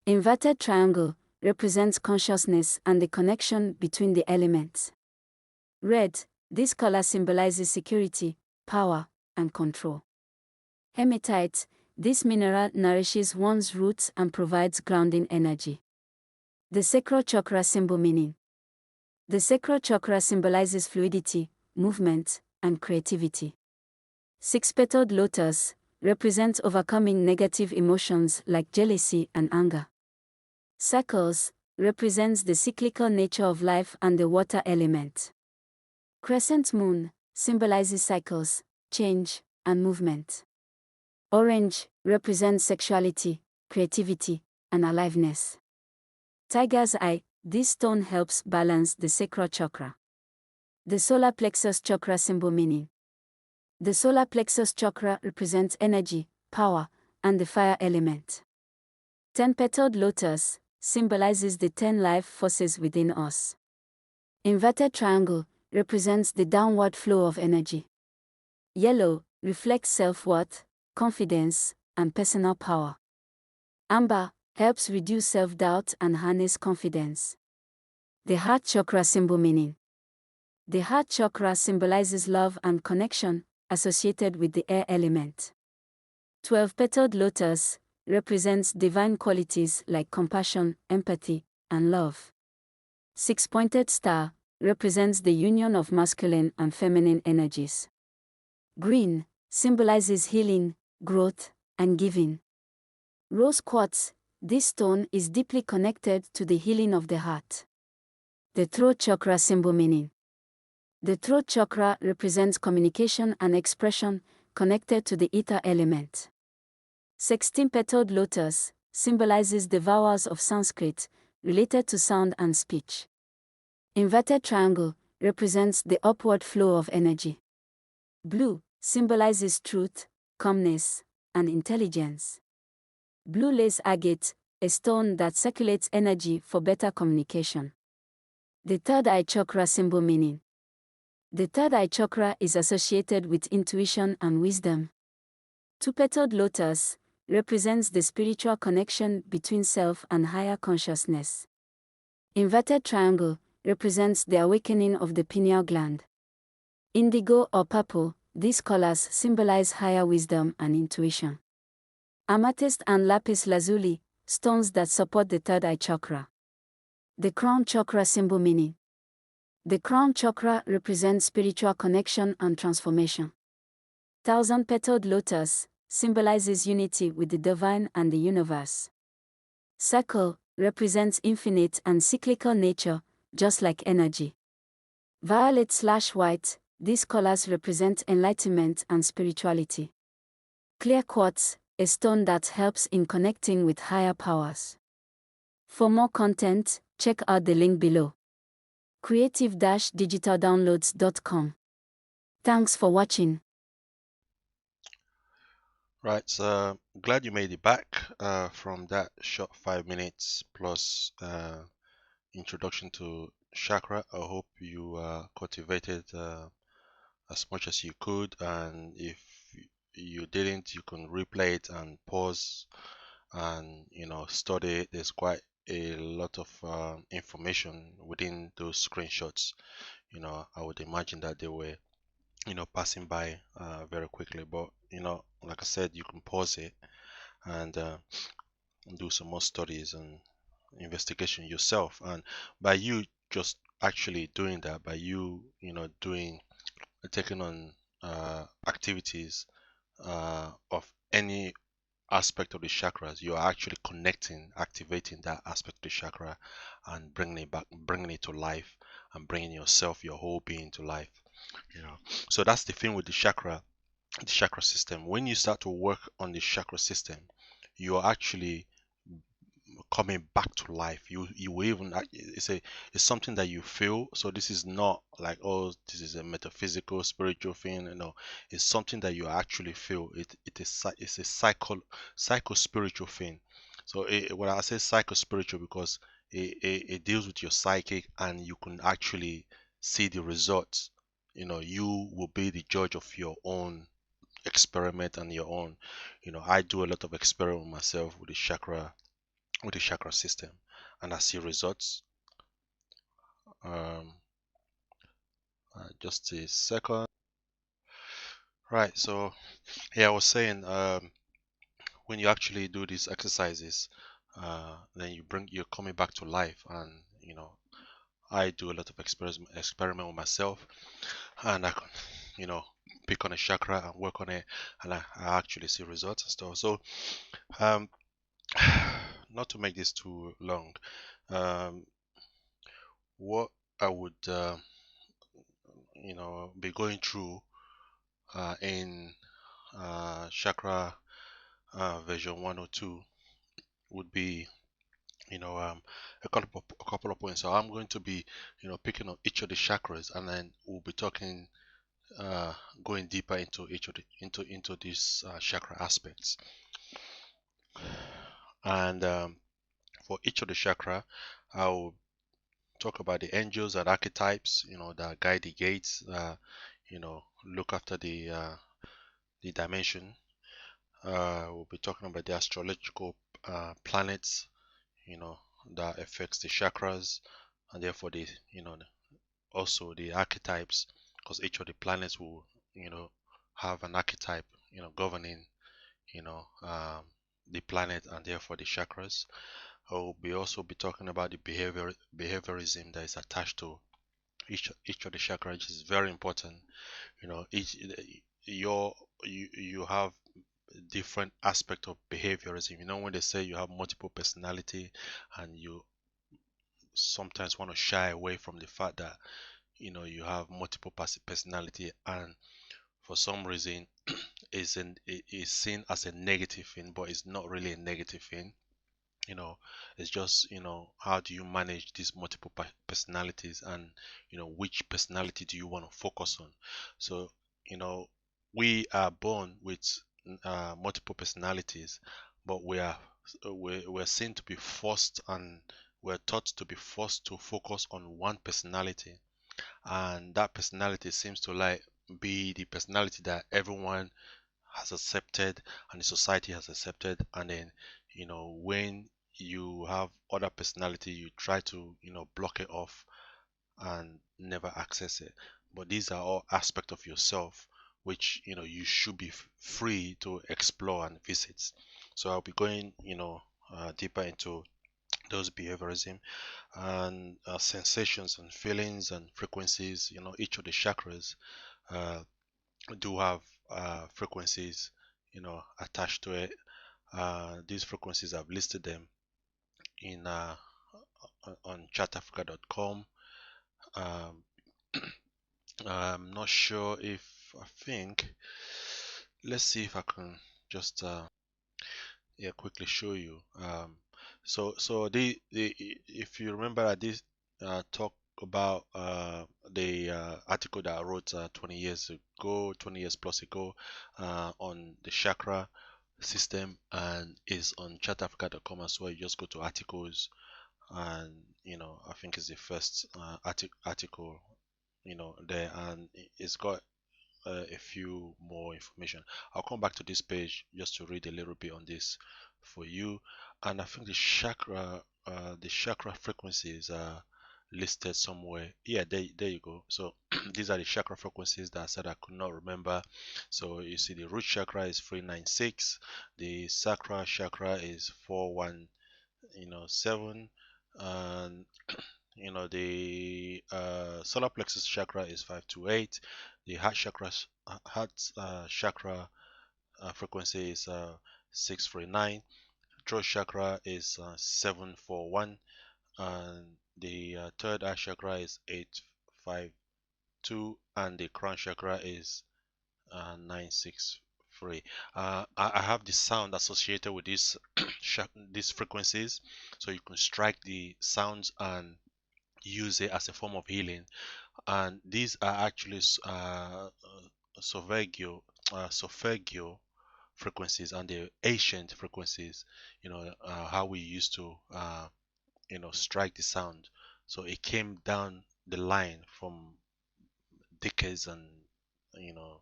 Inverted triangle represents consciousness and the connection between the elements. Red, this color symbolizes security, power, and control. Hematite, this mineral nourishes one's roots and provides grounding energy. The sacral chakra symbol meaning. The sacral chakra symbolizes fluidity, movement, and creativity. 6-petaled lotus represents overcoming negative emotions like jealousy and anger. Circles represents the cyclical nature of life and the water element. Crescent moon symbolizes cycles, change, and movement. Orange represents sexuality, creativity, and aliveness. Tiger's eye, this stone helps balance the sacral chakra. The solar plexus chakra symbol meaning. The solar plexus chakra represents energy, power, and the fire element. 10-petaled lotus symbolizes the 10 life forces within us. Inverted triangle represents the downward flow of energy. Yellow reflects self-worth, confidence, and personal power. Amber helps reduce self-doubt and harness confidence. The heart chakra symbol meaning. The heart chakra symbolizes love and connection, associated with the air element. 12-petaled lotus represents divine qualities like compassion, empathy, and love. 6-pointed star represents the union of masculine and feminine energies. Green symbolizes healing, growth, and giving. Rose quartz, this stone is deeply connected to the healing of the heart. The throat chakra symbol meaning. The throat chakra represents communication and expression, connected to the ether element. 16-petaled lotus symbolizes the vowels of Sanskrit, related to sound and speech. Inverted triangle represents the upward flow of energy. Blue symbolizes truth, calmness, and intelligence. Blue lace agate, a stone that circulates energy for better communication. The third eye chakra symbol meaning. The third eye chakra is associated with intuition and wisdom. 2-petaled lotus represents the spiritual connection between self and higher consciousness. Inverted triangle represents the awakening of the pineal gland. Indigo or purple, these colors symbolize higher wisdom and intuition. Amethyst and lapis lazuli, stones that support the third eye chakra. The crown chakra symbol meaning. The crown chakra represents spiritual connection and transformation. 1,000-petaled lotus symbolizes unity with the divine and the universe. Circle represents infinite and cyclical nature, just like energy. Violet/white, these colors represent enlightenment and spirituality. Clear quartz, a stone that helps in connecting with higher powers. For more content, check out the link below. creative-digitaldownloads.com. Thanks for watching. Right, so glad you made it back from that short 5 minutes plus introduction to chakra. I hope you cultivated as much as you could, and if you didn't, you can replay it and pause and study it. There's quite a lot of information within those screenshots. I would imagine that they were passing by very quickly. But like I said, you can pause it and do some more studies and investigation yourself. And by you just actually doing that, by you doing taking on activities of any aspect of the chakras, you are actually connecting, activating that aspect of the chakra and bringing it back, bringing it to life, and bringing yourself, your whole being to life. So that's the thing with the chakra system. When you start to work on the chakra system, you are actually coming back to life. You will even it's something that you feel. So this is not like, oh, this is a metaphysical spiritual thing. It's something that you actually feel. It's a psycho spiritual thing. So when I say psycho spiritual, because it deals with your psychic, and you can actually see the results. You will be the judge of your own experiment and your own. I do a lot of experiment myself with the chakra system, and I see results. um just a second. Right, so yeah, I was saying, when you actually do these exercises, then you're coming back to life. And I do a lot of experiment with myself, and I can pick on a chakra and work on it, and I actually see results and stuff. So um not to make this too long, um what I would be going through in chakra version 102 would be a couple of points. So I'm going to be picking up each of the chakras, and then we'll be talking, uh, going deeper into each of the into these chakra aspects. And for each of the chakra, I'll talk about the angels and archetypes, that guide the gates, look after the dimension. We'll be talking about the astrological planets, you know, that affects the chakras, and therefore also the archetypes, because each of the planets will, have an archetype, governing, you know, um, the planet, and therefore the chakras. I will also be talking about the behaviorism that is attached to each of the chakras, which is very important. Each you have different aspect of behaviorism. When they say you have multiple personality, and you sometimes want to shy away from the fact that you have multiple personality, and for some reason it's seen as a negative thing, but it's not really a negative thing. you know it's just, how do you manage these multiple personalities, and which personality do you want to focus on. So you know we are born with multiple personalities, but we're seen to be forced, and we're taught to be forced to focus on one personality, and that personality seems to like be the personality that everyone has accepted, and the society has accepted. And then when you have other personality, you try to block it off and never access it. But these are all aspects of yourself which you should be free to explore and visit. So I'll be going deeper into those behaviorism and sensations and feelings and frequencies. Each of the chakras uh, do have frequencies attached to it. These frequencies, I've listed them in on chatafrica.com. um, I'm not sure if I think let's see if I can just yeah, quickly show you. So the if you remember, I did talk about the article that I wrote 20 years ago, 20 years plus ago, on the chakra system, and is on chatafrica.com as well. You just go to articles, and I think it's the first article there, and it's got a few more information. I'll come back to this page just to read a little bit on this for you. And I think the chakra frequencies are listed somewhere. Yeah, there you go. So these are the chakra frequencies that I said I could not remember. So you see the root chakra is 396, the sacral chakra is 417, and the solar plexus chakra is 528, the heart chakra frequency is 639, throat chakra is 741, and the third eye chakra is 852, and the crown chakra is 963. I have the sound associated with these frequencies, so you can strike the sounds and use it as a form of healing. And these are actually solfeggio, solfeggio frequencies, and the ancient frequencies. How we used to strike the sound. So it came down the line from decades and you know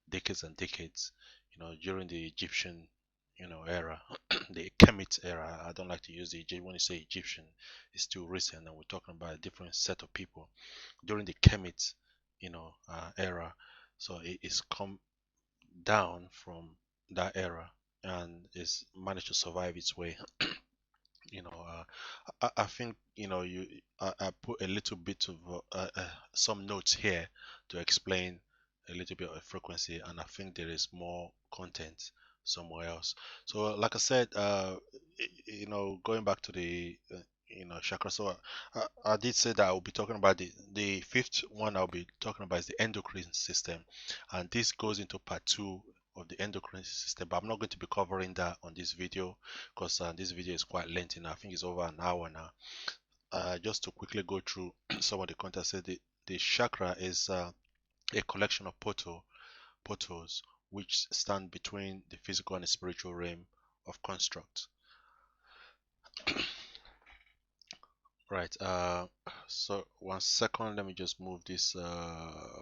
decades and decades, during the Egyptian era, the Kemet era. I don't like to use the when you say Egyptian, it's too recent, and we're talking about a different set of people during the Kemet era. So it's come down from that era and it's managed to survive its way. you know uh, I think I put a little bit of some notes here to explain a little bit of frequency, and I think there is more content somewhere else. So like I said, going back to the chakra. So I did say that I'll be talking about the fifth one. I'll be talking about is the endocrine system, and this goes into part two of the endocrine system, but I'm not going to be covering that on this video because this video is quite lengthy now. I think it's over an hour now. Just to quickly go through some of the content. Said the chakra is a collection of portals which stand between the physical and the spiritual realm of construct. Right. So 1 second. Let me just move this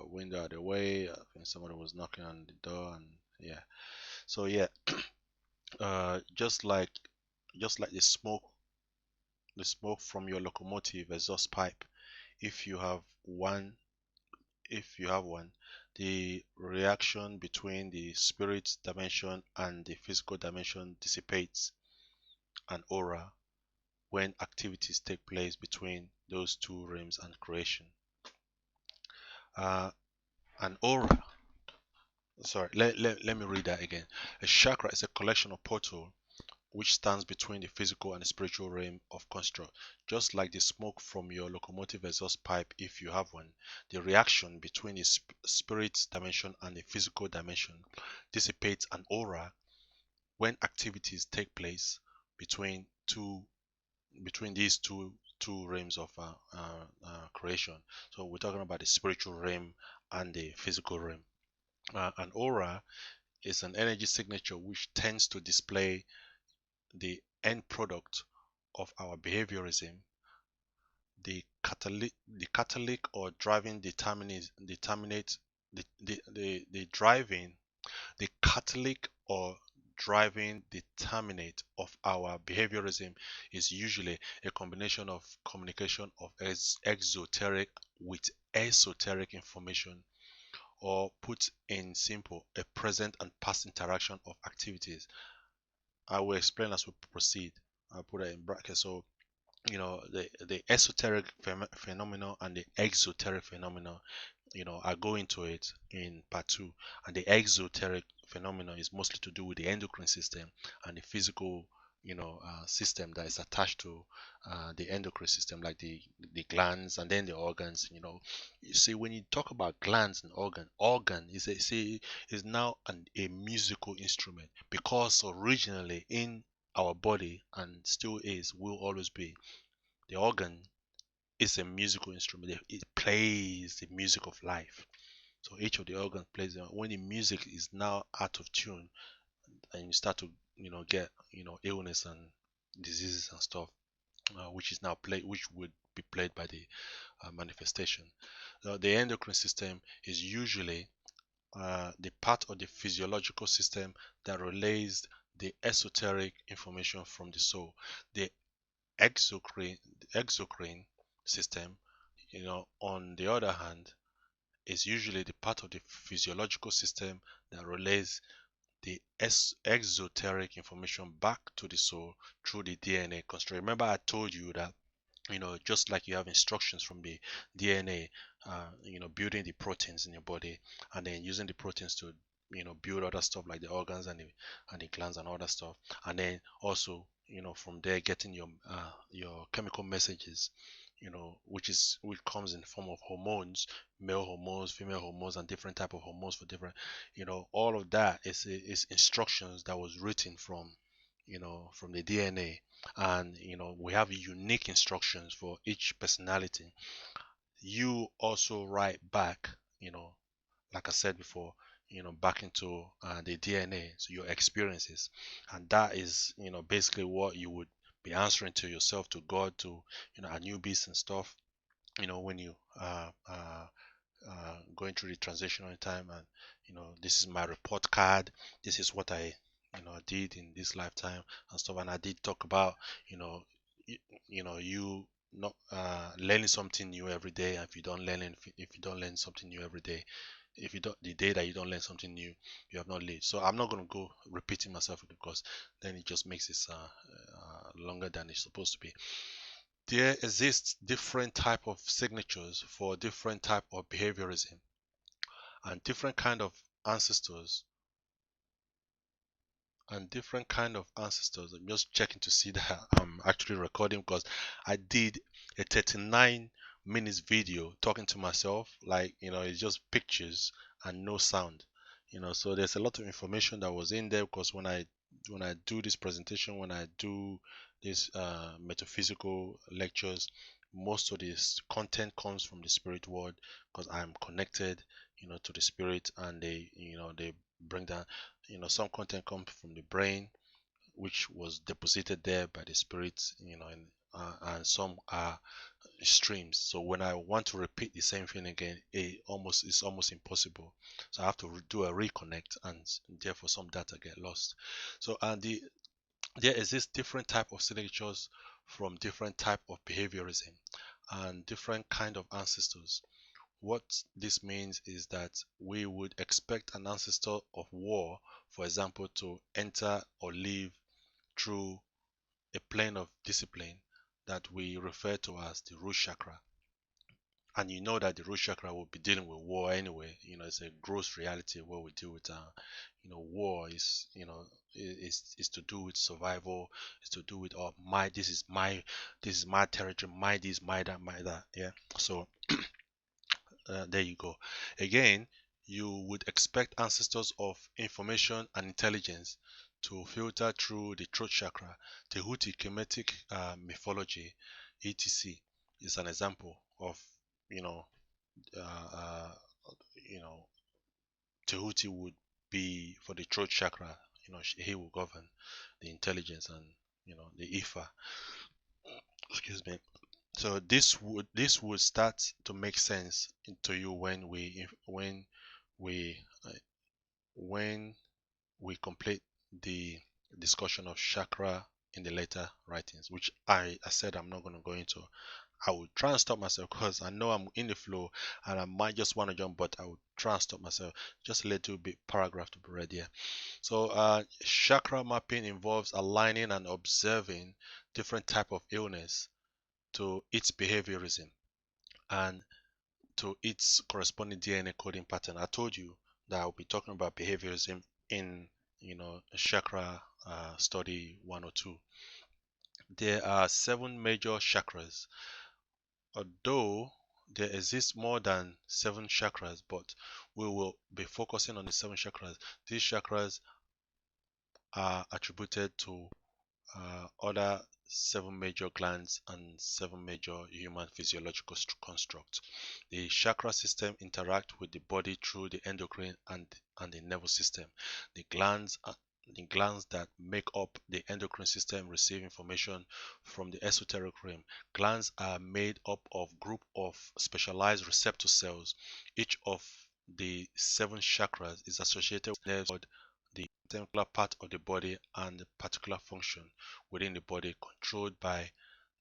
window out of the way. I think somebody was knocking on the door, and yeah. So yeah, just like the smoke from your locomotive exhaust pipe, if you have one the reaction between the spirit dimension and the physical dimension dissipates an aura when activities take place between those two realms and creation. uh, an aura Sorry, let me read that again. A chakra is a collection of portals which stands between the physical and the spiritual realm of construct. Just like the smoke from your locomotive exhaust pipe, if you have one, the reaction between the spirit dimension and the physical dimension dissipates an aura when activities take place between these two realms of creation. So we're talking about the spiritual realm and the physical realm. An aura is an energy signature which tends to display the end product of our behaviorism, the catalytic or driving determinate the driving the catalytic or driving determinate of our behaviorism is usually a combination of communication of exoteric with esoteric information, or put in simple, a present and past interaction of activities. I will explain as we proceed. I'll put it in brackets. So the esoteric phenomena and the exoteric phenomena, I go into it in part two. And the exoteric phenomena is mostly to do with the endocrine system and the physical system that is attached to the endocrine system, like the glands and then the organs. You see, when you talk about glands and organ is now a musical instrument, because originally in our body, and still is, will always be, the organ is a musical instrument. It plays the music of life. So each of the organs plays when the music is now out of tune, and you start to get illness and diseases and stuff, which is now played, which would be played by the manifestation. The endocrine system is usually the part of the physiological system that relays the esoteric information from the soul. The exocrine system on the other hand, is usually the part of the physiological system that relays the exoteric information back to the soul through the DNA construct. Remember, I told you that just like you have instructions from the DNA, building the proteins in your body, and then using the proteins to build other stuff like the organs and the glands and other stuff, and then also from there getting your chemical messages, which comes in form of hormones, male hormones, female hormones, and different type of hormones for different, all of that is instructions that was written from the DNA. And we have unique instructions for each personality. You also write back, like I said before, back into the DNA, so your experiences. And that is basically what you would be answering to yourself, to God, to Anubis and stuff, when you going through the transitional time. And this is my report card, this is what I did in this lifetime and stuff. And I did talk about you know you not learning something new every day. And if you don't learn something new every day, if you don't the day that you don't learn something new, you have not lived. So I'm not going to go repeating myself, because then it just makes it longer than it's supposed to be. There exists different type of signatures for different type of behaviorism, and different kind of ancestors. I'm just checking to see that I'm actually recording, because I did a 39 minutes video talking to myself, like it's just pictures and no sound. So there's a lot of information that was in there, because when I do this presentation, when I do these metaphysical lectures, most of this content comes from the spirit world, because I'm connected to the spirit. And they bring down, some content comes from the brain, which was deposited there by the spirit, and some are streams. So when I want to repeat the same thing again, it's almost impossible. So I have to do a reconnect, and therefore some data get lost. So there exists different type of signatures from different type of behaviorism and different kind of ancestors. What this means is that we would expect an ancestor of war, for example, to enter or live through a plane of discipline that we refer to as the root chakra. And you know that the root chakra will be dealing with war anyway. It's a gross reality where we deal with war is to do with survival. It's to do with, oh, this is my territory, my this, my that, my that. Yeah. So there you go. Again, you would expect ancestors of information and intelligence to filter through the throat chakra. Tehuti Kemetic mythology, etc., is an example of, you know, uh, uh, you know, Tehuti would be for the throat chakra. He will govern the intelligence and the Ifa. Excuse me. So this would start to make sense to you we uh, when we complete the discussion of chakra in the later writings, which I said I'm not going to go into. I will try and stop myself, because I know I'm in the flow and I might just want to jump, but I will try and stop myself. Just a little bit paragraph to be read here. So chakra mapping involves aligning and observing different type of illness to its behaviorism and to its corresponding DNA coding pattern. I told you that I'll be talking about behaviorism in chakra study 102. There are 7 major chakras. Although there exists more than 7 chakras, but we will be focusing on the 7 chakras. These chakras are attributed to other 7 major glands and 7 major human physiological constructs. The chakra system interact with the body through the endocrine and the nervous system. The glands that make up the endocrine system receive information from the esoteric realm. Glands are made up of group of specialized receptor cells. Each of the 7 chakras is associated with nerves, the particular part of the body and the particular function within the body controlled by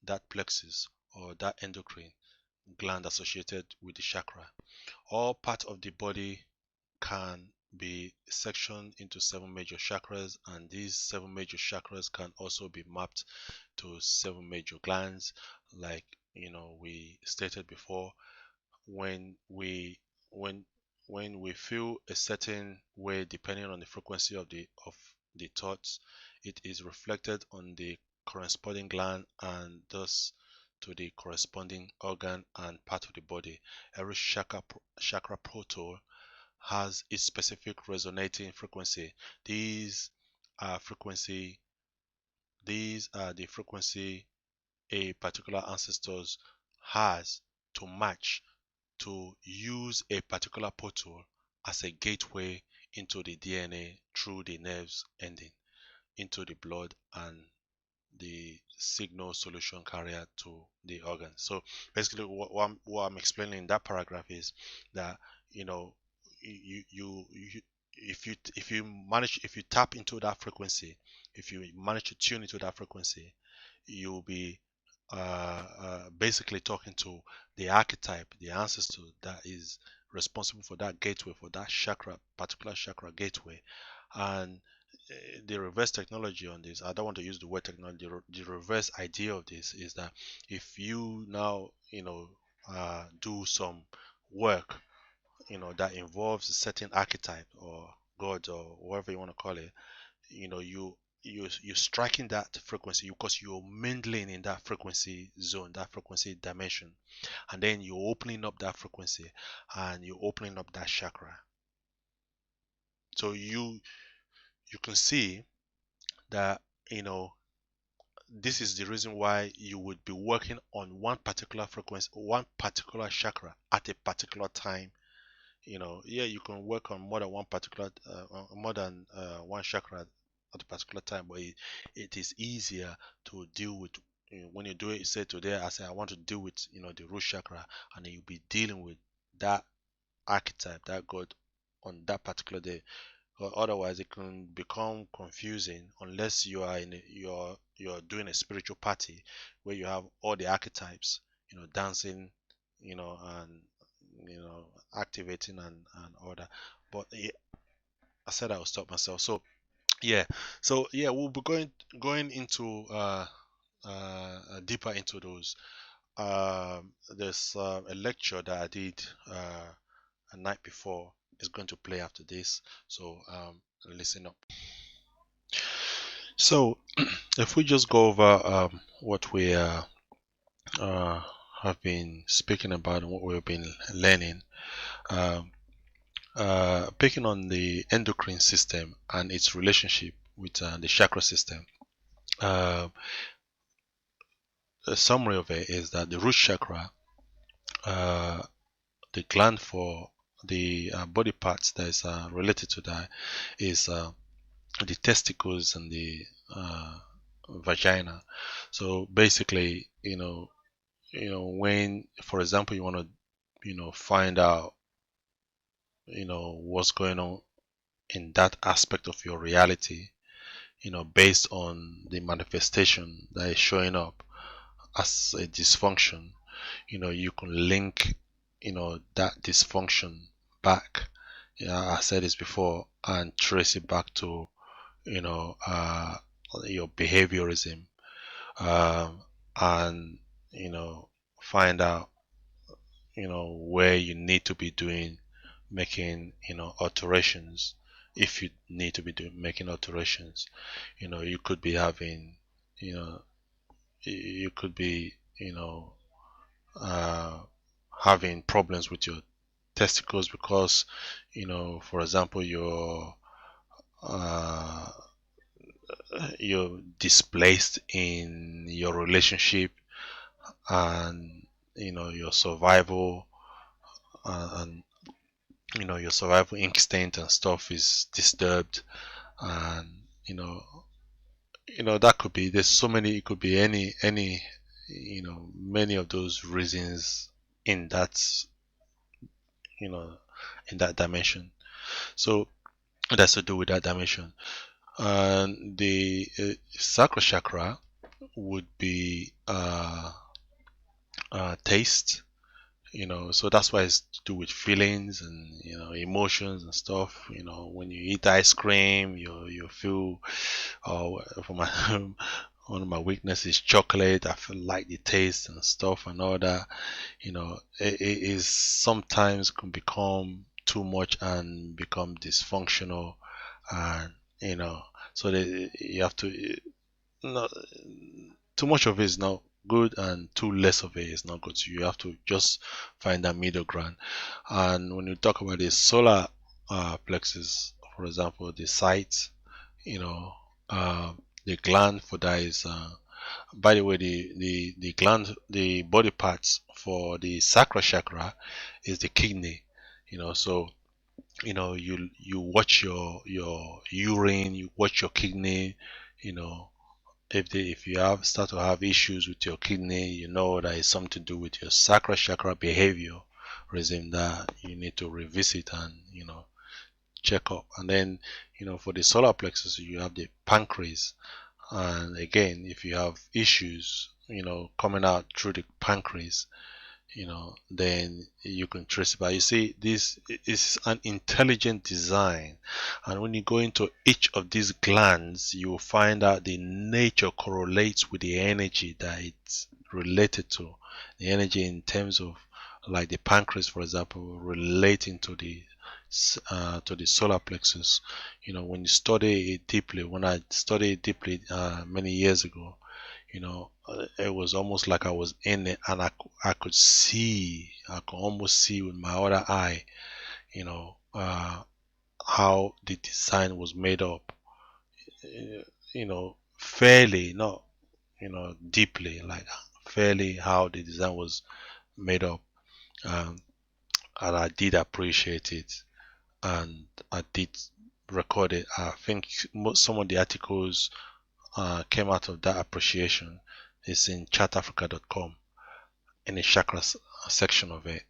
that plexus or that endocrine. gland associated with the chakra. All parts of the body can be sectioned into 7 major chakras, and these 7 major chakras can also be mapped to 7 major glands, like we stated before. When we when when we feel a certain way, depending on the frequency of the thoughts, it is reflected on the corresponding gland and thus to the corresponding organ and part of the body. Every chakra portal has its specific resonating frequency. These are frequency these are the frequency a particular ancestors has to match to use a particular portal as a gateway into the DNA through the nerves ending into the blood and the signal solution carrier to the organ. So basically what I'm explaining in that paragraph is that you know you if you tap into that frequency, if you manage to tune into that frequency, you'll be basically talking to the archetype, the ancestor that is responsible for that gateway, for that particular chakra gateway. And the reverse technology on this, I don't want to use the word technology, the reverse idea of this is that if you now, do some work, that involves a certain archetype or God or whatever you want to call it, you're striking that frequency because you're mingling in that frequency zone, that frequency dimension, and then you're opening up that frequency and you're opening up that chakra. So you can see that this is the reason why you would be working on one particular frequency, one particular chakra at a particular time. Yeah, you can work on more than one chakra at a particular time, but it is easier to deal with when you do it. Say today, I say I want to deal with the root chakra, and then you'll be dealing with that archetype, that god, on that particular day. Otherwise, it can become confusing unless you are you're doing a spiritual party where you have all the archetypes, dancing, and activating and all that. But yeah, I said I will stop myself. Yeah, so we'll be going into deeper into those. There's a lecture that I did a night before is going to play after this, so listen up. So if we just go over what we uh, have been speaking about and what we've been learning, um, picking on the endocrine system and its relationship with the chakra system. Uh, a summary of it is that the root chakra, uh, the gland for the body parts that is related to that, is the testicles and the vagina. So basically, when, for example, you want to, find out, what's going on in that aspect of your reality, based on the manifestation that is showing up as a dysfunction, you can link, that dysfunction back. Yeah, I said this before, and trace it back to, your behaviorism, and, find out, where you need to be making, alterations. If you need to be making alterations, you could be having, you know, you could be, uh, having problems with your testicles because, for example, uh, you're displaced in your relationship, and your survival, and your survival instinct and stuff is disturbed, and that could be, there's so many, it could be any many of those reasons in that, you know in that dimension. So that's to do with that dimension. And the sacral chakra would be taste, So that's why it's to do with feelings and emotions and stuff. When you eat ice cream, you feel. Oh, for my one of my weaknesses is chocolate. I feel like the taste and stuff and all that. It is sometimes can become too much and become dysfunctional, and so you have to. No, too much of it is not good, and too less of it is not good. So you have to just find that middle ground. And when you talk about the solar plexus, for example, the site, you know, uh, the gland for that is. By the way, the gland, the body parts for the sacral chakra is the kidney. So you watch your urine, you watch your kidney. You know, if you have start to have issues with your kidney, you know that it's something to do with your sacral chakra behavior resume that you need to revisit and check up. And then for the solar plexus you have the pancreas, and again if you have issues coming out through the pancreas, then you can trace it. But you see, this is an intelligent design, and when you go into each of these glands, you will find out the nature correlates with the energy that it's related to. The energy in terms of, like the pancreas, for example, relating to the solar plexus. When you study it deeply, when I studied it deeply many years ago, it was almost like I was in it, and I could almost see with my other eye, how the design was made up, fairly, not, deeply, like fairly how the design was made up. Um, and I did appreciate it, and I did record it. I think some of the articles came out of that appreciation. It's in chartafrica.com, in the chakras section of it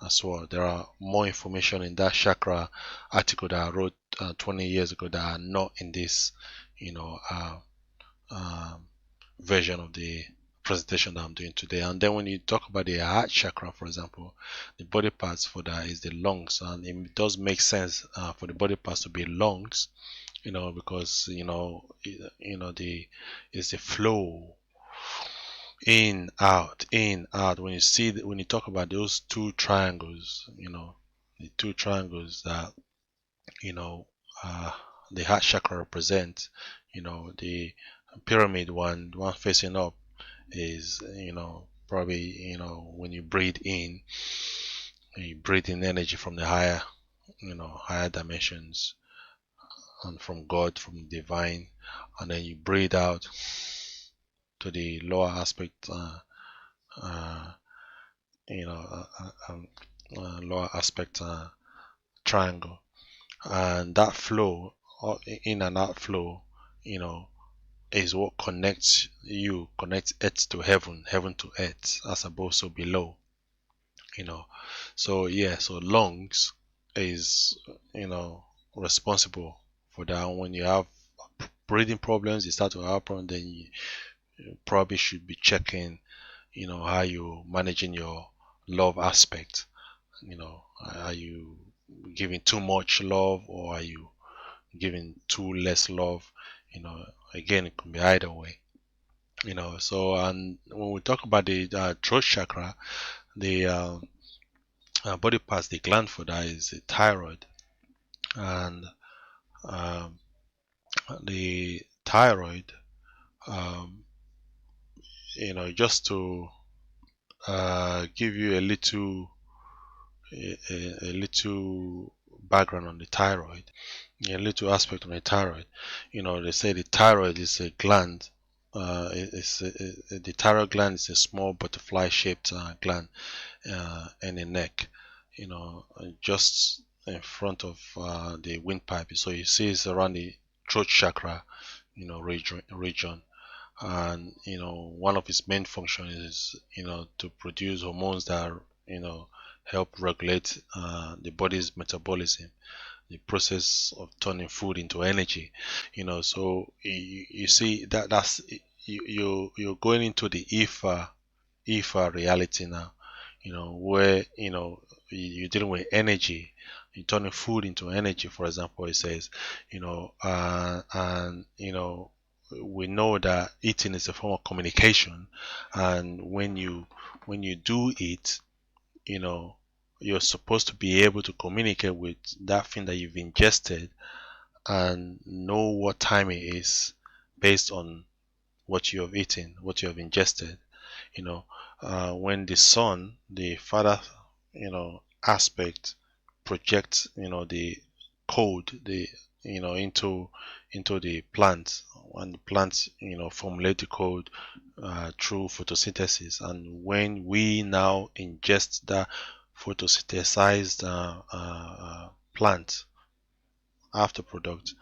as well. There are more information in that chakra article that I wrote 20 years ago that are not in this, you know, uh, um, version of the presentation that I'm doing today. And then when you talk about the heart chakra, for example, the body parts for that is the lungs, and it does make sense for the body parts to be lungs, because the is the flow in out. When when you talk about those two triangles, the two triangles that you know uh, the heart chakra represent, the pyramid one, the one facing up, is probably when you breathe in energy from the higher dimensions, and from God, from divine, and then you breathe out to the lower aspect, uh, you know, lower aspect triangle, and that flow, in and out flow, you know, is what connects earth to heaven, heaven to earth, as above so below. you know so yeah, so lungs is responsible for that. When you have breathing problems, you start to have problems, then you probably should be checking how you managing your love aspect. Are you giving too much love, or are you giving too less love? Again, it can be either way. So, and when we talk about the throat chakra, the body parts, the gland for that is the thyroid. And um, the thyroid, um, just to give you a little background on the thyroid, a little aspect on the thyroid. They say the thyroid is a gland. The thyroid gland is a small butterfly-shaped gland in the neck, just in front of the windpipe. So you see it's around the throat chakra, region. And one of its main functions is to produce hormones that help regulate the body's metabolism, the process of turning food into energy. So you see that's you're going into the ether reality now. where you're dealing with energy, you're turning food into energy, for example. It says, and we know that eating is a form of communication, and when you do eat, you're supposed to be able to communicate with that thing that you've ingested and know what time it is based on what you have eaten, what you have ingested. When the sun, the father, aspect projects, the code, into the plant, and the plants, formulate the code through photosynthesis. And when we now ingest that photosynthesized plant after product,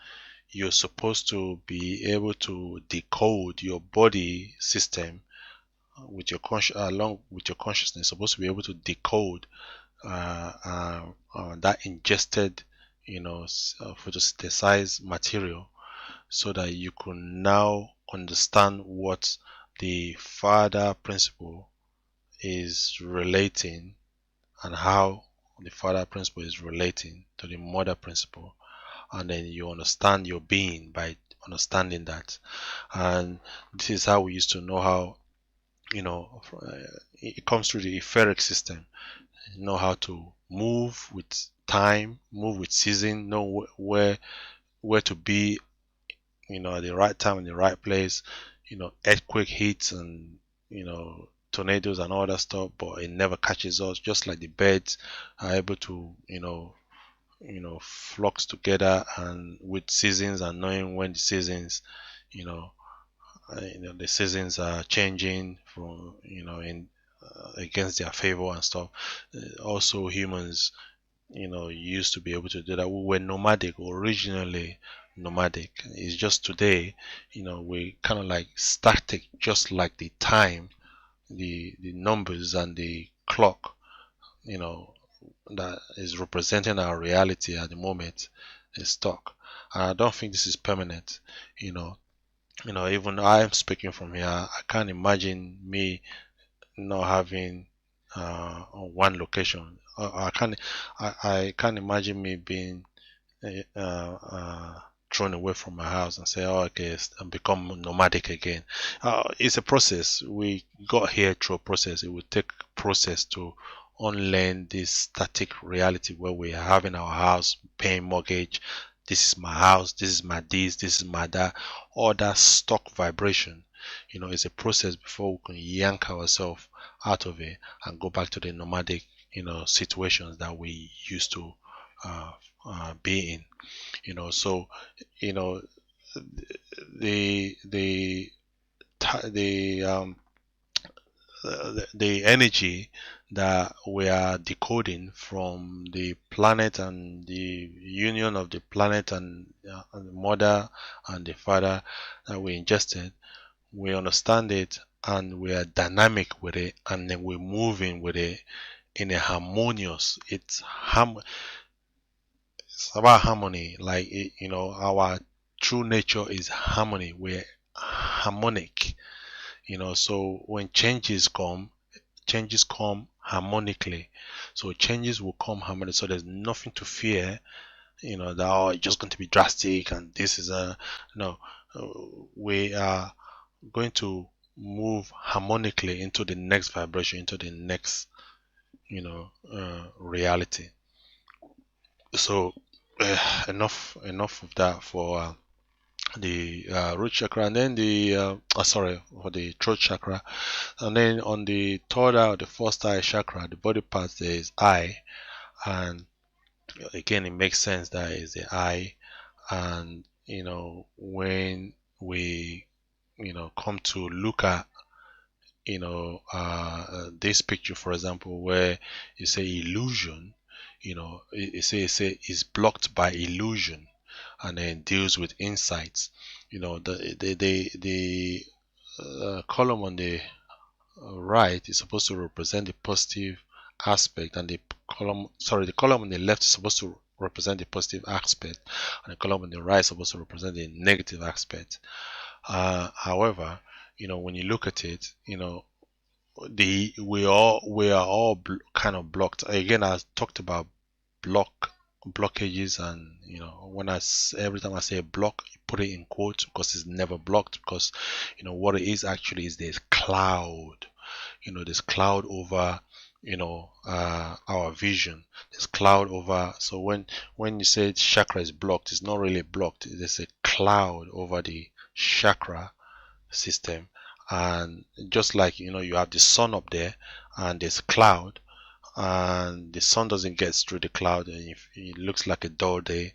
you're supposed to be able to decode your body system with your along with your consciousness, supposed to be able to decode that ingested, photosynthesized material, so that you can now understand what the father principle is relating, and how the father principle is relating to the mother principle. And then you understand your being by understanding that. And this is how we used to know how, it comes through the etheric system. Know how to move with time, move with season, know where to be, at the right time in the right place. Earthquake hits, and tornadoes and all that stuff, but it never catches us. Just like the birds are able to, flocks together and with seasons, and knowing when the seasons, you know, the seasons are changing from, in against their favor and stuff. Also, humans, used to be able to do that. We were nomadic originally. Nomadic. It's just today, we kind of like static, just like the time, the numbers and the clock, you know, that is representing our reality at the moment is stuck. I don't think this is permanent. You know, even I'm speaking from here. I can't imagine me not having one location. I can't imagine me being uh, uh, thrown away from my house and say, "Oh, okay, and become nomadic again." It's a process. We got here through a process. It will take process to unlearn this static reality where we are having our house, paying mortgage. This is my house. This is my this. This is my that. All that stock vibration. It's a process before we can yank ourselves out of it and go back to the nomadic, situations that we used to uh, be in. So you know the the the energy that we are decoding from the planet, and the union of the planet, and the mother and the father that we ingested, we understand it, and we are dynamic with it, and then we're moving with it in a harmonious. It's about harmony. Like our true nature is harmony. We're harmonic. So when changes come harmonically. So changes will come harmonically. So there's nothing to fear. That it's just going to be drastic, and this is a no. We are going to move harmonically into the next vibration, into the next, reality. So enough of that for the root chakra, and then the sorry, for the throat chakra. And then on the third eye, or the first eye chakra, the body part there is eye. And again, it makes sense that is the eye. And when we come to look at this picture, for example, where you say illusion, it say is blocked by illusion, and then deals with insights. The column on the right is supposed to represent the positive aspect, and the column on the left is supposed to represent the positive aspect, and the column on the right is supposed to represent the negative aspect. However, when you look at it, we are all kind of blocked. Again, I talked about blockages, and when every time I say block, you put it in quotes because it's never blocked, because what it is actually is there's cloud. There's cloud over our vision. There's cloud over. So when you say chakra is blocked, it's not really blocked. There's a cloud over the chakra system. And just like you have the sun up there and there's cloud, and the sun doesn't get through the cloud, and if it looks like a dull day,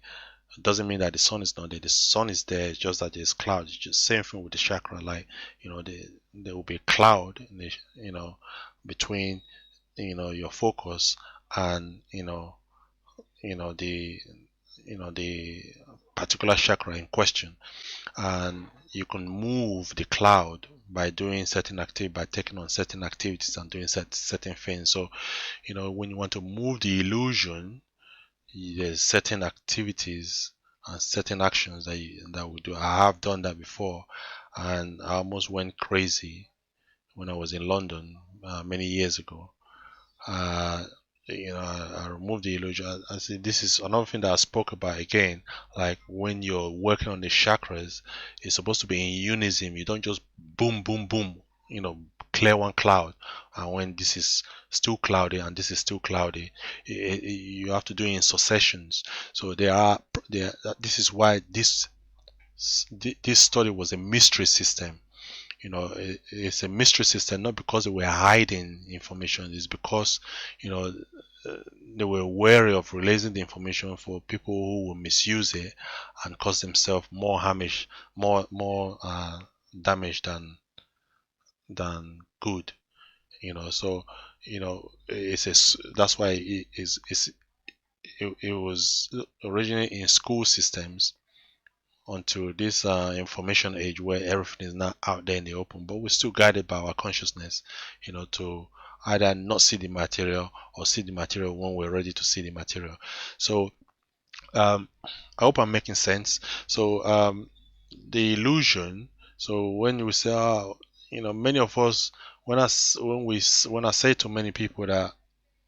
it doesn't mean that the sun is not there. The sun is there, it's just that there's cloud. It's just same thing with the chakra. Like there will be a cloud in the, between your focus and the the particular chakra in question. And you can move the cloud by doing certain activity, by taking on certain activities and doing certain things. So when you want to move the illusion, there's certain activities and certain actions that we do. I have done that before, and I almost went crazy when I was in London many years ago. uh, I remove the illusion. I see this is another thing that I spoke about again. Like when you're working on the chakras, it's supposed to be in unison. You don't just boom, boom, boom, clear one cloud, and when this is still cloudy and this is still cloudy, you have to do it in successions. So this is why this study was a mystery system. It's a mystery system, not because they were hiding information. It's because they were wary of releasing the information for people who will misuse it and cause themselves more damage than good. So that's why it was originally in school systems onto this information age where everything is not out there in the open, but we're still guided by our consciousness, to either not see the material or see the material when we're ready to see the material. So I hope I'm making sense. So the illusion. So when we say, many of us, when I say to many people that,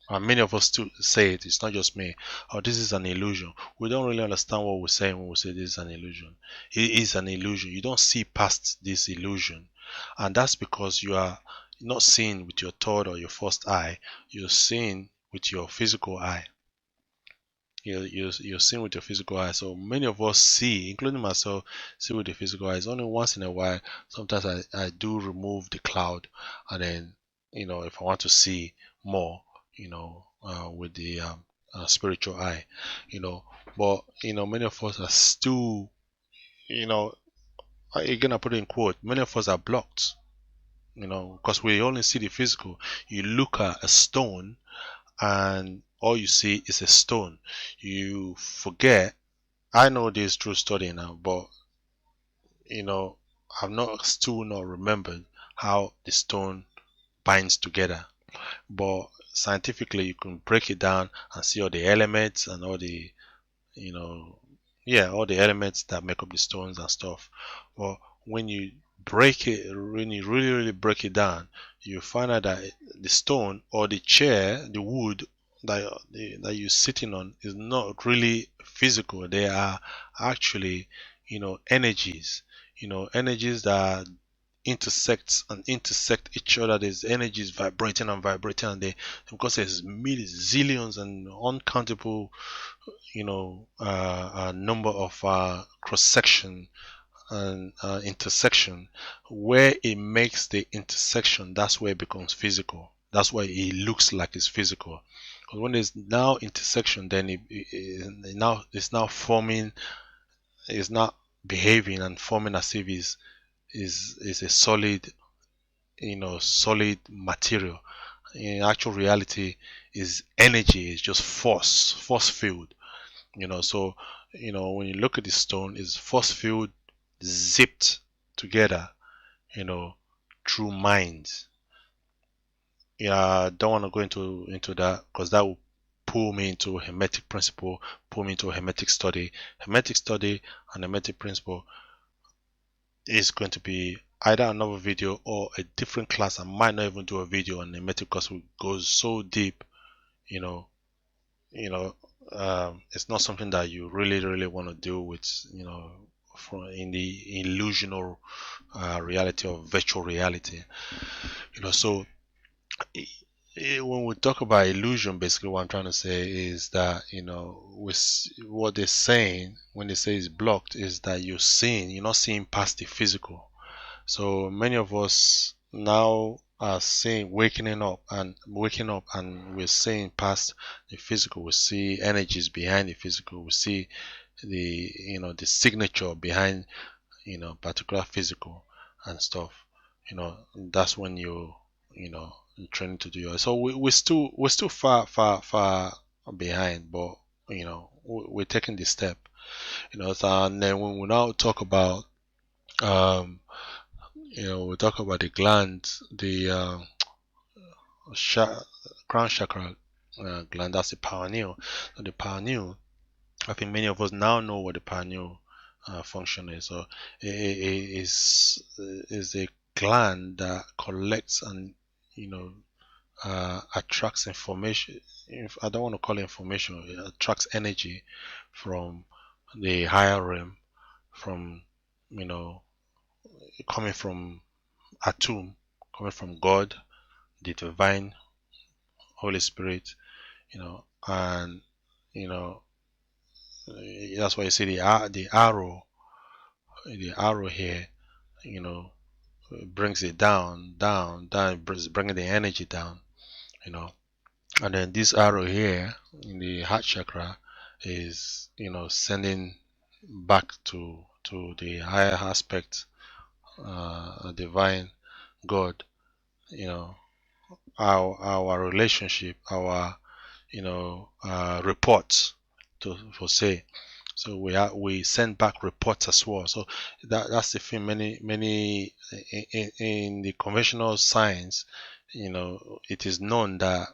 and many of us too say it's not just me, oh, this is an illusion. We don't really understand what we're saying when we say this is an illusion. It is an illusion. You don't see past this illusion. And that's because you are not seeing with your third or your first eye. You're seeing with your physical eye. You're seeing with your physical eye. So many of us see, including myself, see with the physical eyes. Only once in a while, sometimes I do remove the cloud, and then if I want to see more, with the spiritual eye, but many of us are still, again I put it in quote, many of us are blocked, because we only see the physical. You look at a stone and all you see is a stone. You forget. I know this through study now, but I've still not remembered how the stone binds together. But scientifically, you can break it down and see all the elements and all the all the elements that make up the stones and stuff. But when you when you really really break it down, you find out that the stone or the chair, the wood that you're sitting on is not really physical. They are actually energies, energies that intersect each other. There's energies vibrating and vibrating, and because there's millions, zillions, and uncountable number of cross section and intersection. Where it makes the intersection, that's where it becomes physical. That's why it looks like it's physical. Because when there's now intersection, then it's now forming, it's not behaving and forming as if is a solid, solid material. In actual reality, is energy, is just force field. So when you look at the stone, is force field zipped together, through minds. Yeah, I don't want to go into that because that will pull me into hermetic principle, pull me into hermetic study. Hermetic study and hermetic principle is going to be either another video or a different class. I might not even do a video on the method because it goes so deep, you know, it's not something that you really want to deal with, from in the illusional reality of virtual reality, so when we talk about illusion, basically what I'm trying to say is that, what they're saying when they say it's blocked is that you're not seeing past the physical. So many of us now are waking up and we're seeing past the physical. We see energies behind the physical. We see the signature behind, particular physical and stuff. That's when you're training to do your. So we're still far behind, but we're taking the step. And then when we now talk about we talk about the glands, the crown chakra gland, that's the pineal. So the pineal, I think many of us now know what the pineal function is. So it is a gland that collects and attracts information. I don't want to call it information. It attracts energy from the higher realm, from coming from Atum, coming from God, the divine Holy Spirit, and you know that's why you see the arrow here, you know, brings it down, bringing the energy down, and then this arrow here in the heart chakra is, sending back to the higher aspect, divine God, our relationship, our reports for say. So we send back reports as well. So that's the thing. Many in the conventional science, it is known that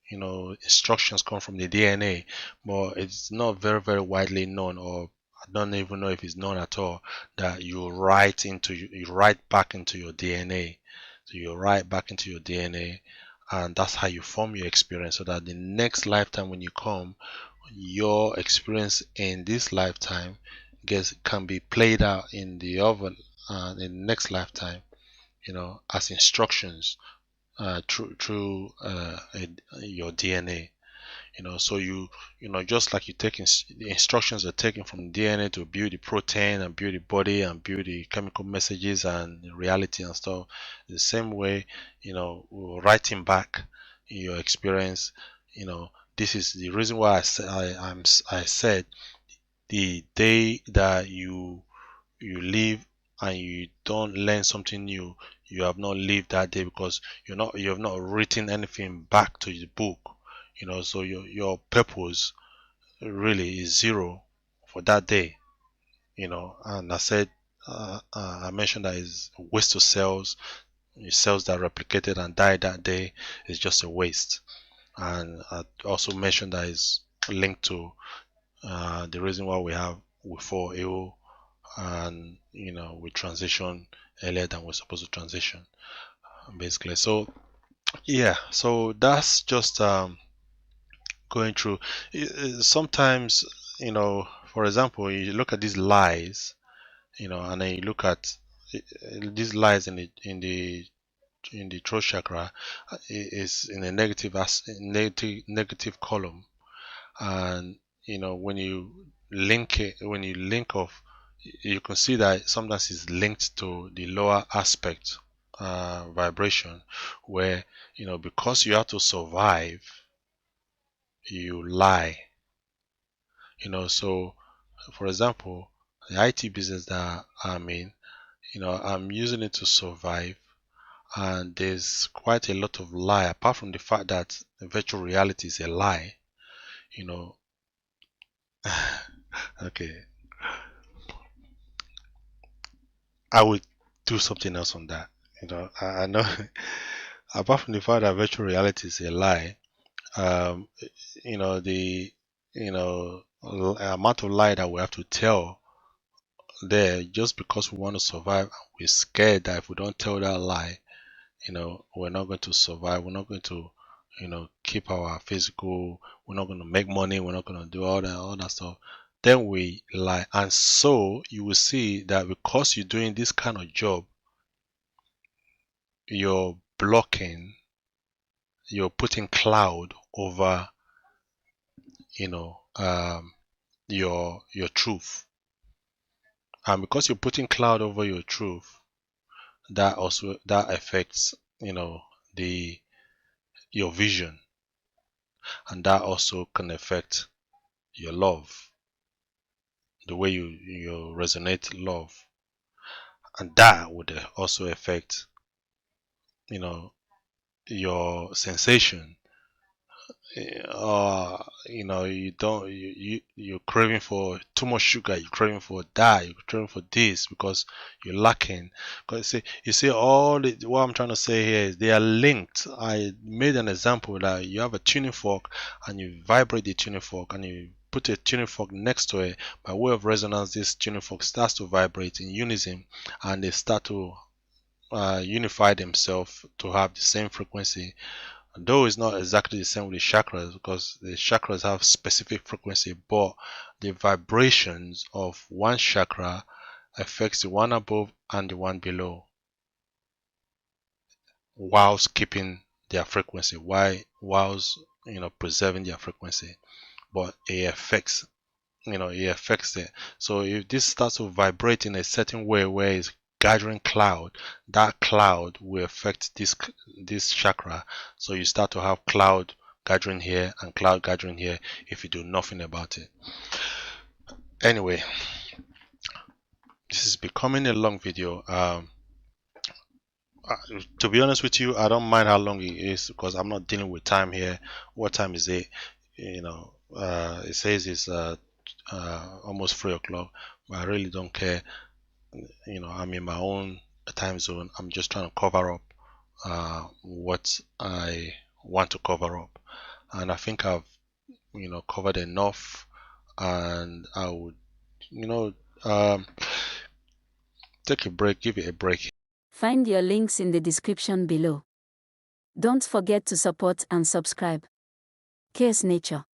instructions come from the DNA, but it's not very widely known, or I don't even know if it's known at all, that you write back into your DNA. So you write back into your DNA, and that's how you form your experience, so that the next lifetime when you come, your experience in this lifetime can be played out in the other in the next lifetime, as instructions through your DNA. So just like the instructions are taken from DNA to build the protein and build the body and build the chemical messages and reality and stuff, the same way, writing back your experience. This is the reason why I said the day that you live and you don't learn something new, you have not lived that day, because you have not written anything back to the book. So your purpose really is zero for that day. And I mentioned that is a waste of cells. Cells that replicated and died that day is just a waste. And I also mentioned that is linked to the reason why we fall ill, and we transition earlier than we're supposed to transition, basically. So yeah, so that's just going through. Sometimes, for example, you look at these lies, and then you look at these lies in the throat chakra, is in a negative column. And when you link off, you can see that sometimes it's linked to the lower aspect vibration, where because you have to survive, you lie. So for example, the IT business that I'm in, I'm using it to survive, and there's quite a lot of lie, apart from the fact that virtual reality is a lie. Okay, I would do something else on that. I know. Apart from the fact that virtual reality is a lie, um, the amount of lie that we have to tell there just because we want to survive. We're scared that if we don't tell that lie, we're not going to survive. We're not going to, keep our physical. We're not going to make money. We're not going to do all that stuff. Then we lie. And so you will see that because you're doing this kind of job, you're blocking, you're putting cloud over, your truth. And because you're putting cloud over your truth, that affects, the your vision, and that also can affect your love, the way you resonate love, and that would also affect, your sensation. You don't you're craving for too much sugar, you're craving for that, you're craving for this because you're lacking. Because you see what I'm trying to say here is they are linked. I made an example that you have a tuning fork and you vibrate the tuning fork and you put a tuning fork next to it. By way of resonance, this tuning fork starts to vibrate in unison, and they start to unify themselves to have the same frequency. Though it's not exactly the same with the chakras, because the chakras have specific frequency, but the vibrations of one chakra affects the one above and the one below, whilst keeping their frequency, whilst preserving their frequency. But it affects it. So if this starts to vibrate in a certain way where it's gathering cloud, that cloud will affect this chakra. So you start to have cloud gathering here and cloud gathering here if you do nothing about it. Anyway, this is becoming a long video. To be honest with you, I don't mind how long it is because I'm not dealing with time here. What time is it? It says it's almost 3 o'clock, but I really don't care. I'm in my own time zone. I'm just trying to cover up what I want to cover up, and I think I've covered enough, and I would take a break, give it a break. Find your links in the description below. Don't forget to support and subscribe. Chaosnature.